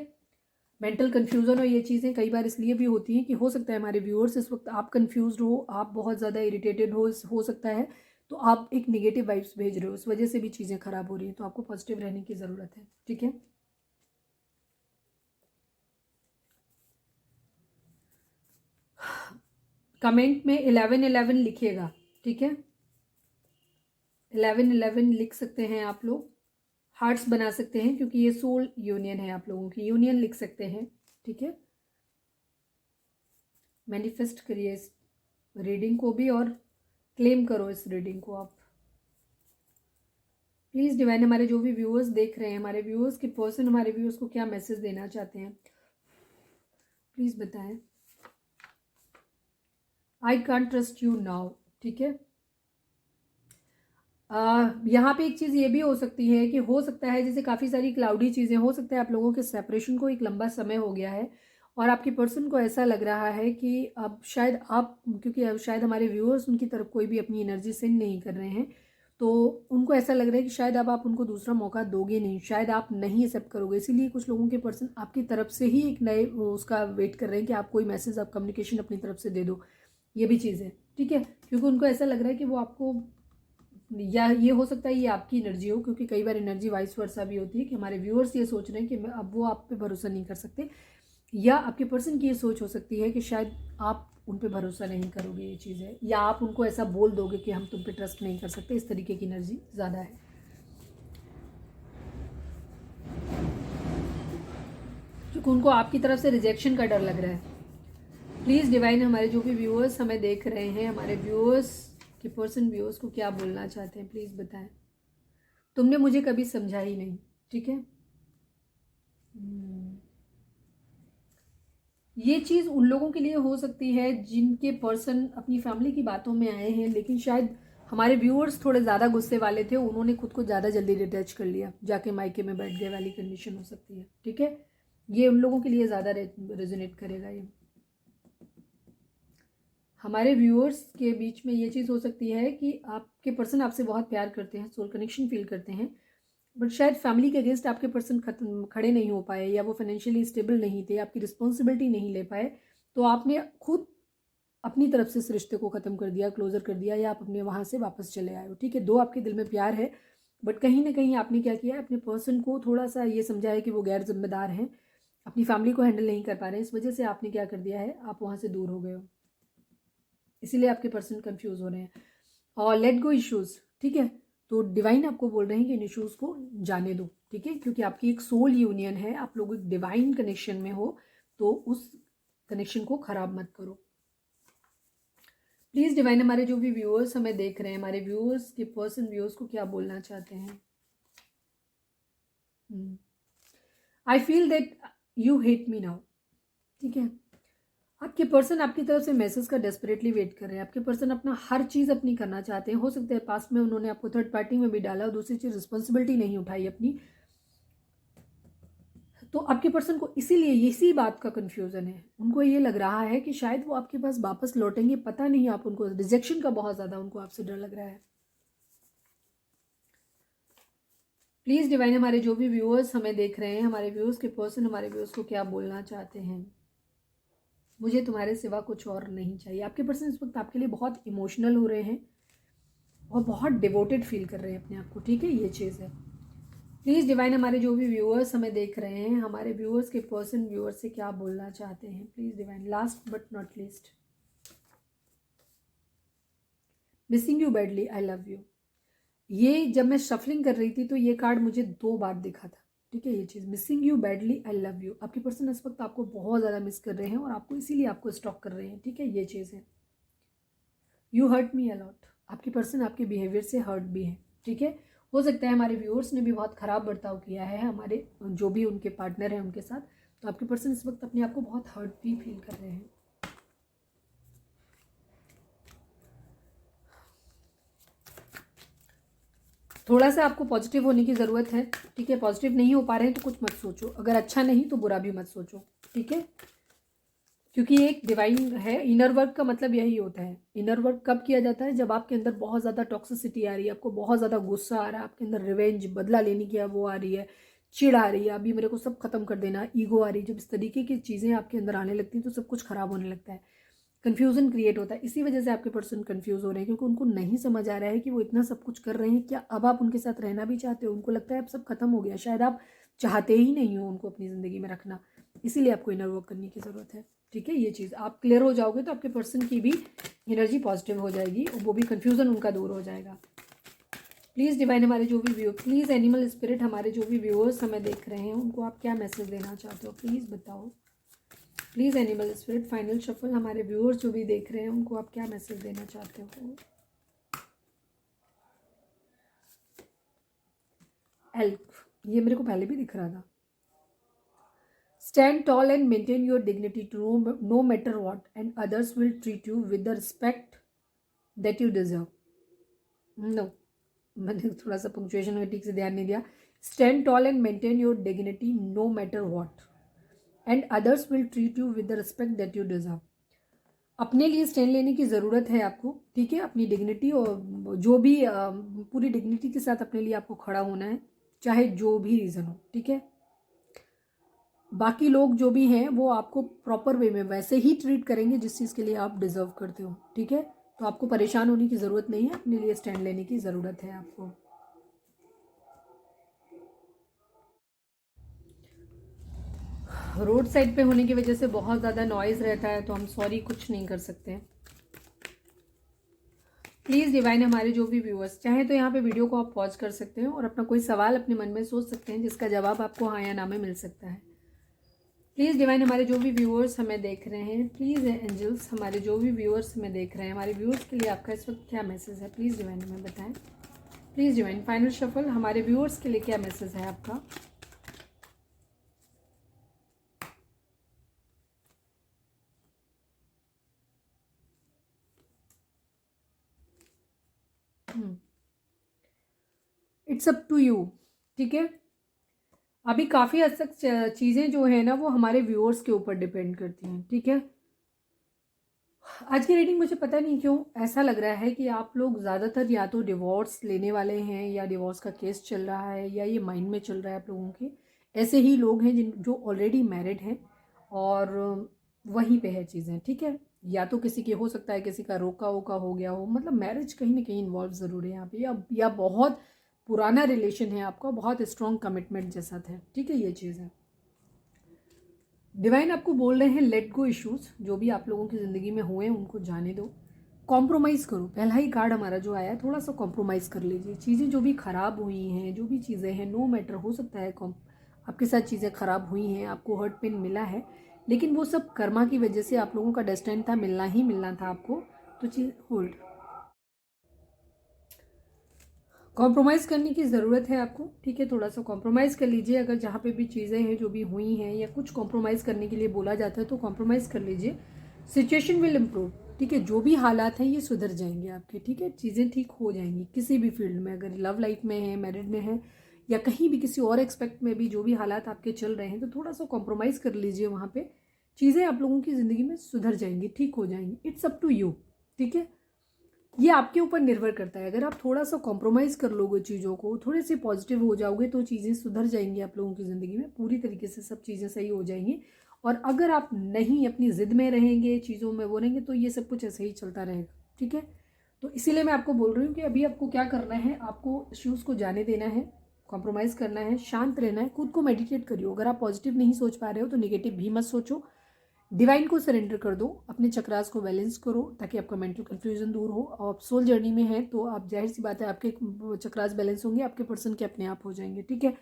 मेंटल कन्फ्यूज़न और ये चीज़ें कई बार इसलिए भी होती हैं कि हो सकता है हमारे व्यूअर्स इस वक्त आप कन्फ्यूज़ हो, आप बहुत ज़्यादा इरिटेटेड हो सकता है, तो आप एक नेगेटिव वाइब्स भेज रहे हो, उस वजह से भी चीज़ें ख़राब हो रही हैं। तो आपको पॉजिटिव रहने की ज़रूरत है, ठीक है। कमेंट में 1111 लिखिएगा, ठीक है। 1111 लिख सकते हैं आप लोग, हार्ट्स बना सकते हैं क्योंकि ये सोल यूनियन है, आप लोगों की यूनियन लिख सकते हैं, ठीक है। मैनिफेस्ट करिए इस रीडिंग को भी और क्लेम करो इस रीडिंग को आप। प्लीज़ डिवाइन, हमारे जो भी व्यूअर्स देख रहे हैं, हमारे व्यूअर्स के पर्सन हमारे व्यूअर्स को क्या मैसेज देना चाहते हैं, प्लीज़ बताएं। I can't trust you now, ठीक है। यहाँ पे एक चीज़ ये भी हो सकती है कि हो सकता है जैसे काफ़ी सारी क्लाउडी चीज़ें हो सकता है, आप लोगों के सेपरेशन को एक लंबा समय हो गया है और आपके पर्सन को ऐसा लग रहा है कि अब शायद आप, क्योंकि अब शायद हमारे व्यूअर्स उनकी तरफ कोई भी अपनी एनर्जी सेंड नहीं कर रहे हैं, तो उनको ऐसा लग रहा है कि शायद अब आप उनको दूसरा मौका दोगे नहीं, शायद आप नहीं एक्सेप्ट करोगे। इसीलिए कुछ लोगों के पर्सन आपकी तरफ से ही एक नए उसका वेट कर रहे हैं कि आप कोई मैसेज, आप कम्युनिकेशन अपनी तरफ से दे दो। ये भी चीज़ है, ठीक है, क्योंकि उनको ऐसा लग रहा है कि वो आपको, या ये हो सकता है ये आपकी एनर्जी हो, क्योंकि कई बार एनर्जी वाइस वर्सा भी होती है कि हमारे व्यूअर्स ये सोच रहे हैं कि अब वो आप पे भरोसा नहीं कर सकते, या आपके पर्सन की ये सोच हो सकती है कि शायद आप उन पे भरोसा नहीं करोगे, ये चीज़ है, या आप उनको ऐसा बोल दोगे कि हम तुम पे ट्रस्ट नहीं कर सकते। इस तरीके की एनर्जी ज़्यादा है, क्योंकि उनको आपकी तरफ से रिजेक्शन का डर लग रहा है। प्लीज़ डिवाइन, हमारे जो भी व्यूअर्स हमें देख रहे हैं, हमारे व्यूअर्स के पर्सन व्यूअर्स को क्या बोलना चाहते हैं, प्लीज़ बताएं। तुमने मुझे कभी समझा ही नहीं, ठीक है। ये चीज़ उन लोगों के लिए हो सकती है जिनके पर्सन अपनी फैमिली की बातों में आए हैं, लेकिन शायद हमारे व्यूअर्स थोड़े ज़्यादा गुस्से वाले थे, उन्होंने खुद को ज़्यादा जल्दी डिटैच कर लिया, जाके मायके में बैठ गए वाली कंडीशन हो सकती है, ठीक है। ये उन लोगों के लिए ज़्यादा रेजोनेट करेगा। ये हमारे व्यूअर्स के बीच में ये चीज़ हो सकती है कि आपके पर्सन आपसे बहुत प्यार करते हैं, सोल कनेक्शन फील करते हैं, बट शायद फैमिली के अगेंस्ट आपके पर्सन खड़े नहीं हो पाए, या वो फाइनेंशियली स्टेबल नहीं थे, आपकी रिस्पॉन्सिबिलिटी नहीं ले पाए, तो आपने खुद अपनी तरफ से इस रिश्ते को ख़त्म कर दिया, क्लोजर कर दिया, या आप अपने वहाँ से वापस चले आए हो, ठीक है। दो आपके दिल में प्यार है, बट कहीं ना कहीं आपने क्या किया है, अपने पर्सन को थोड़ा सा ये समझा है कि वो गैर जिम्मेदार हैं, अपनी फैमिली को हैंडल नहीं कर पा रहे हैं, इस वजह से आपने क्या कर दिया है, आप वहाँ से दूर हो गए हो, इसीलिए आपके पर्सन कंफ्यूज हो रहे हैं। और लेट गो इश्यूज, ठीक है। तो डिवाइन आपको बोल रहे हैं कि इन इश्यूज को जाने दो, ठीक है, क्योंकि आपकी एक सोल यूनियन है, आप लोग एक डिवाइन कनेक्शन में हो, तो उस कनेक्शन को खराब मत करो। प्लीज डिवाइन, हमारे जो भी व्यूअर्स हमें देख रहे हैं, हमारे व्यूअर्स के पर्सन व्यूअर्स को क्या बोलना चाहते हैं। I feel that you hate me now, ठीक है। आपके पर्सन आपकी तरफ से मैसेज का डेस्परेटली वेट कर रहे हैं, आपके पर्सन अपना हर चीज़ अपनी करना चाहते हैं। हो सकता है पास्ट में उन्होंने आपको थर्ड पार्टी में भी डाला और दूसरी चीज़ रिस्पॉन्सिबिलिटी नहीं उठाई अपनी, तो आपके पर्सन को इसीलिए इसी बात का कंफ्यूजन है, उनको ये लग रहा है कि शायद वो आपके पास वापस लौटेंगे, पता नहीं, आप उनको रिजेक्शन का बहुत ज़्यादा उनको आपसे डर लग रहा है। प्लीज़ डिवाइन, हमारे जो भी व्यूअर्स हमें देख रहे हैं, हमारे व्यूअर्स के पर्सन हमारे व्यूअर्स को क्या बोलना चाहते हैं। मुझे तुम्हारे सिवा कुछ और नहीं चाहिए। आपके पर्सन इस वक्त आपके लिए बहुत इमोशनल हो रहे हैं और बहुत डिवोटेड फील कर रहे हैं अपने आप को, ठीक है, ये चीज़ है। प्लीज़ डिवाइन, हमारे जो भी व्यूअर्स हमें देख रहे हैं, हमारे व्यूअर्स के पर्सन व्यूअर्स से क्या बोलना चाहते हैं, please divine. Last but not least, missing you badly, I love you. ये जब मैं शफलिंग कर रही थी तो ये कार्ड मुझे 2 बार दिखा था, ठीक है। ये चीज़ missing you badly, I love you, आपके पर्सन इस वक्त आपको बहुत ज़्यादा मिस कर रहे हैं और आपको इसीलिए आपको स्टॉक कर रहे हैं, ठीक है, ये चीज़ है। यू हर्ट मी अलॉट, आपके पर्सन आपके बिहेवियर से हर्ट भी है, ठीक है। हो सकता है हमारे व्यूअर्स ने भी बहुत ख़राब बर्ताव किया है हमारे जो भी उनके पार्टनर हैं उनके साथ, तो आपके पर्सन इस वक्त अपने आप को बहुत हर्ट भी फील कर रहे हैं। थोड़ा सा आपको पॉजिटिव होने की ज़रूरत है, ठीक है। पॉजिटिव नहीं हो पा रहे हैं तो कुछ मत सोचो, अगर अच्छा नहीं तो बुरा भी मत सोचो, ठीक है। क्योंकि एक डिवाइन है, इनर वर्क का मतलब यही होता है। इनर वर्क कब किया जाता है? जब आपके अंदर बहुत ज़्यादा टॉक्सिसिटी आ रही है, आपको बहुत ज़्यादा गुस्सा आ रहा है, आपके अंदर रिवेंज, बदला लेने की वो आ रही है, चिढ़ आ रही है, अभी मेरे को सब खत्म कर देना, ईगो आ रही है। जब इस तरीके की चीज़ें आपके अंदर आने लगती हैं तो सब कुछ खराब होने लगता है, कन्फ्यूज़न क्रिएट होता है। इसी वजह से आपके पर्सन कन्फ्यूज़ हो रहे हैं, क्योंकि उनको नहीं समझ आ रहा है कि वो इतना सब कुछ कर रहे हैं, क्या अब आप उनके साथ रहना भी चाहते हो? उनको लगता है अब सब खत्म हो गया, शायद आप चाहते ही नहीं हो उनको अपनी ज़िंदगी में रखना। इसीलिए आपको इनर वर्क करने की ज़रूरत है, ठीक है। ये चीज़ आप क्लियर हो जाओगे तो आपके पर्सन की भी एनर्जी पॉजिटिव हो जाएगी और वो भी कन्फ्यूज़न उनका दूर हो जाएगा। प्लीज़ डिवाइन, हमारे जो भी व्यू, प्लीज़ एनिमल स्पिरिट, हमारे जो भी व्यूअर्स हमें देख रहे हैं उनको आप क्या मैसेज देना चाहते हो, प्लीज़ बताओ। Please animal spirit, final shuffle, हमारे व्यूअर्स जो भी देख रहे हैं उनको आप क्या मैसेज देना चाहते हो। एल्क, ये मेरे को पहले भी दिख रहा था। Stand tall and maintain your dignity to no matter what and others will treat you with the respect that you deserve. No, मैंने थोड़ा सा पंक्चुएशन में ठीक से ध्यान नहीं दिया। Stand tall and maintain your dignity no matter what and others will treat you with the respect that you deserve. अपने लिए स्टैंड लेने की ज़रूरत है आपको, ठीक है। अपनी डिग्निटी और जो भी पूरी डिग्निटी के साथ अपने लिए आपको खड़ा होना है, चाहे जो भी रीज़न हो, ठीक है। बाकी लोग जो भी हैं वो आपको प्रॉपर वे में वैसे ही ट्रीट करेंगे जिस चीज़ के लिए आप डिज़र्व करते हो, ठीक है। तो आपको परेशान होने की ज़रूरत नहीं है, अपने लिए स्टैंड लेने की ज़रूरत है आपको। रोड साइड पे होने की वजह से बहुत ज़्यादा नॉइज़ रहता है तो हम सॉरी कुछ नहीं कर सकते हैं। प्लीज़ डिवाइन, हमारे जो भी व्यूअर्स चाहें तो यहाँ पे वीडियो को आप पॉज कर सकते हैं और अपना कोई सवाल अपने मन में सोच सकते हैं जिसका जवाब आपको हाँ या ना में मिल सकता है। प्लीज़ डिवाइन, हमारे जो भी व्यूअर्स हमें देख रहे हैं, प्लीज़ एंजल्स, हमारे जो भी व्यूअर्स हमें देख रहे हैं, हमारे व्यूअर्स के लिए आपका इस वक्त क्या मैसेज है, प्लीज़ डिवाइन हमें बताएं। प्लीज़ डिवाइन, फाइनल शफल, हमारे व्यूअर्स के लिए क्या मैसेज है आपका। इट्स अप टू यू, ठीक है। अभी काफ़ी हद तक चीज़ें जो है ना वो हमारे व्यूअर्स के ऊपर डिपेंड करती हैं, ठीक है। आज की रीडिंग मुझे पता नहीं क्यों ऐसा लग रहा है कि आप लोग ज़्यादातर या तो डिवोर्स लेने वाले हैं या डिवोर्स का केस चल रहा है या ये माइंड में चल रहा है आप लोगों के। ऐसे ही लोग हैं जिन जो ऑलरेडी मैरिड हैं और वहीं पे है चीज़ें, ठीक है। या तो किसी की हो सकता है किसी का रोका वोका हो गया हो, मतलब मैरिज कहीं ना कहीं इन्वॉल्व ज़रूर है यहाँ पे, या बहुत पुराना रिलेशन है आपका, बहुत स्ट्रॉन्ग कमिटमेंट जैसा था, ठीक है। ये चीज़ है। डिवाइन आपको बोल रहे हैं लेट गो इश्यूज, जो भी आप लोगों की ज़िंदगी में हुए हैं उनको जाने दो, कॉम्प्रोमाइज़ करो। पहला ही कार्ड हमारा जो आया है, थोड़ा सा कॉम्प्रोमाइज़ कर लीजिए। चीज़ें जो भी ख़राब हुई हैं, जो भी चीज़ें हैं, नो मैटर, हो सकता है आपके साथ चीज़ें ख़राब हुई हैं, आपको हर्ट पेन मिला है, लेकिन वो सब कर्मा की वजह से आप लोगों का डेस्टाइन था, मिलना ही मिलना था आपको। तो चीज़ होल्ड, कॉम्प्रोमाइज़ करने की ज़रूरत है आपको, ठीक है। थोड़ा सा कॉम्प्रोमाइज़ कर लीजिए। अगर जहाँ पे भी चीज़ें हैं जो भी हुई हैं या कुछ कॉम्प्रोमाइज़ करने के लिए बोला जाता है तो कॉम्प्रोमाइज़ कर लीजिए। सिचुएशन विल इम्प्रूव, ठीक है। जो भी हालात हैं ये सुधर जाएंगे आपके, ठीक है। चीज़ें ठीक हो जाएंगी किसी भी फील्ड में, अगर लव लाइफ में है, मैरिड में है, या कहीं भी किसी और एक्सपेक्ट में भी जो भी हालात आपके चल रहे हैं तो थोड़ा सा कॉम्प्रोमाइज़ कर लीजिए। वहाँ पर चीज़ें आप लोगों की ज़िंदगी में सुधर जाएंगी, ठीक हो जाएंगी। इट्स अप टू यू, ठीक है। ये आपके ऊपर निर्भर करता है। अगर आप थोड़ा सा कॉम्प्रोमाइज़ कर लोगे चीज़ों को, थोड़े से पॉजिटिव हो जाओगे तो चीज़ें सुधर जाएंगी आप लोगों की ज़िंदगी में, पूरी तरीके से सब चीज़ें सही हो जाएंगी। और अगर आप नहीं अपनी ज़िद में रहेंगे, चीज़ों में वो रहेंगे, तो ये सब कुछ ऐसे ही चलता रहेगा, ठीक है। तो इसीलिए मैं आपको बोल रही हूँ कि अभी आपको क्या करना है, आपको इश्यूज़ को जाने देना है, कॉम्प्रोमाइज़ करना है, शांत रहना है, खुद को मेडिटेट करिए। अगर आप पॉजिटिव नहीं सोच पा रहे हो तो निगेटिव भी मत सोचो, डिवाइन को सरेंडर कर दो, अपने चक्रास को बैलेंस करो ताकि आपका मेंटल कंफ्यूजन दूर हो। और आप सोल जर्नी में हैं तो आप जाहिर सी बात है आपके चक्रास बैलेंस होंगे, आपके पर्सन के अपने आप हो जाएंगे, ठीक है।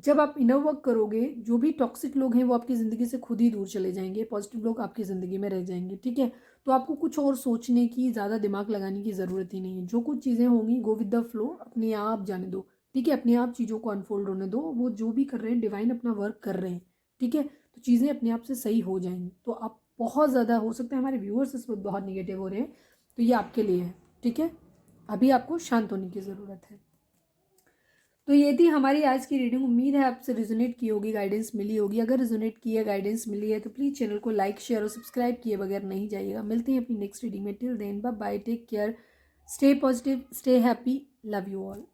जब आप इनर वर्क करोगे, जो भी टॉक्सिक लोग हैं वो आपकी ज़िंदगी से खुद ही दूर चले जाएंगे, पॉजिटिव लोग आपकी ज़िंदगी में रह जाएंगे, ठीक है। तो आपको कुछ और सोचने की, ज़्यादा दिमाग लगाने की ज़रूरत ही नहीं है। जो कुछ चीज़ें होंगी गो विद द फ्लो, अपने आप जाने दो, ठीक है। अपने आप चीज़ों को अनफोल्ड होने दो। वो जो भी कर रहे हैं डिवाइन अपना वर्क कर रहे हैं, ठीक है। तो चीज़ें अपने आप से सही हो जाएंगी। तो आप बहुत ज़्यादा, हो सकता है हमारे व्यूअर्स इस वक्त बहुत निगेटिव हो रहे हैं, तो ये आपके लिए है, ठीक है। अभी आपको शांत होने की ज़रूरत है। तो ये थी हमारी आज की रीडिंग। उम्मीद है आपसे रिजोनेट की होगी, गाइडेंस मिली होगी। अगर रिजोनेट की है, गाइडेंस मिली है, तो प्लीज़ चैनल को लाइक शेयर और सब्सक्राइब किए बगैर नहीं जाइएगा। मिलते हैं अपनी नेक्स्ट रीडिंग में। Till then bye bye, take care, stay positive, stay happy, love you all.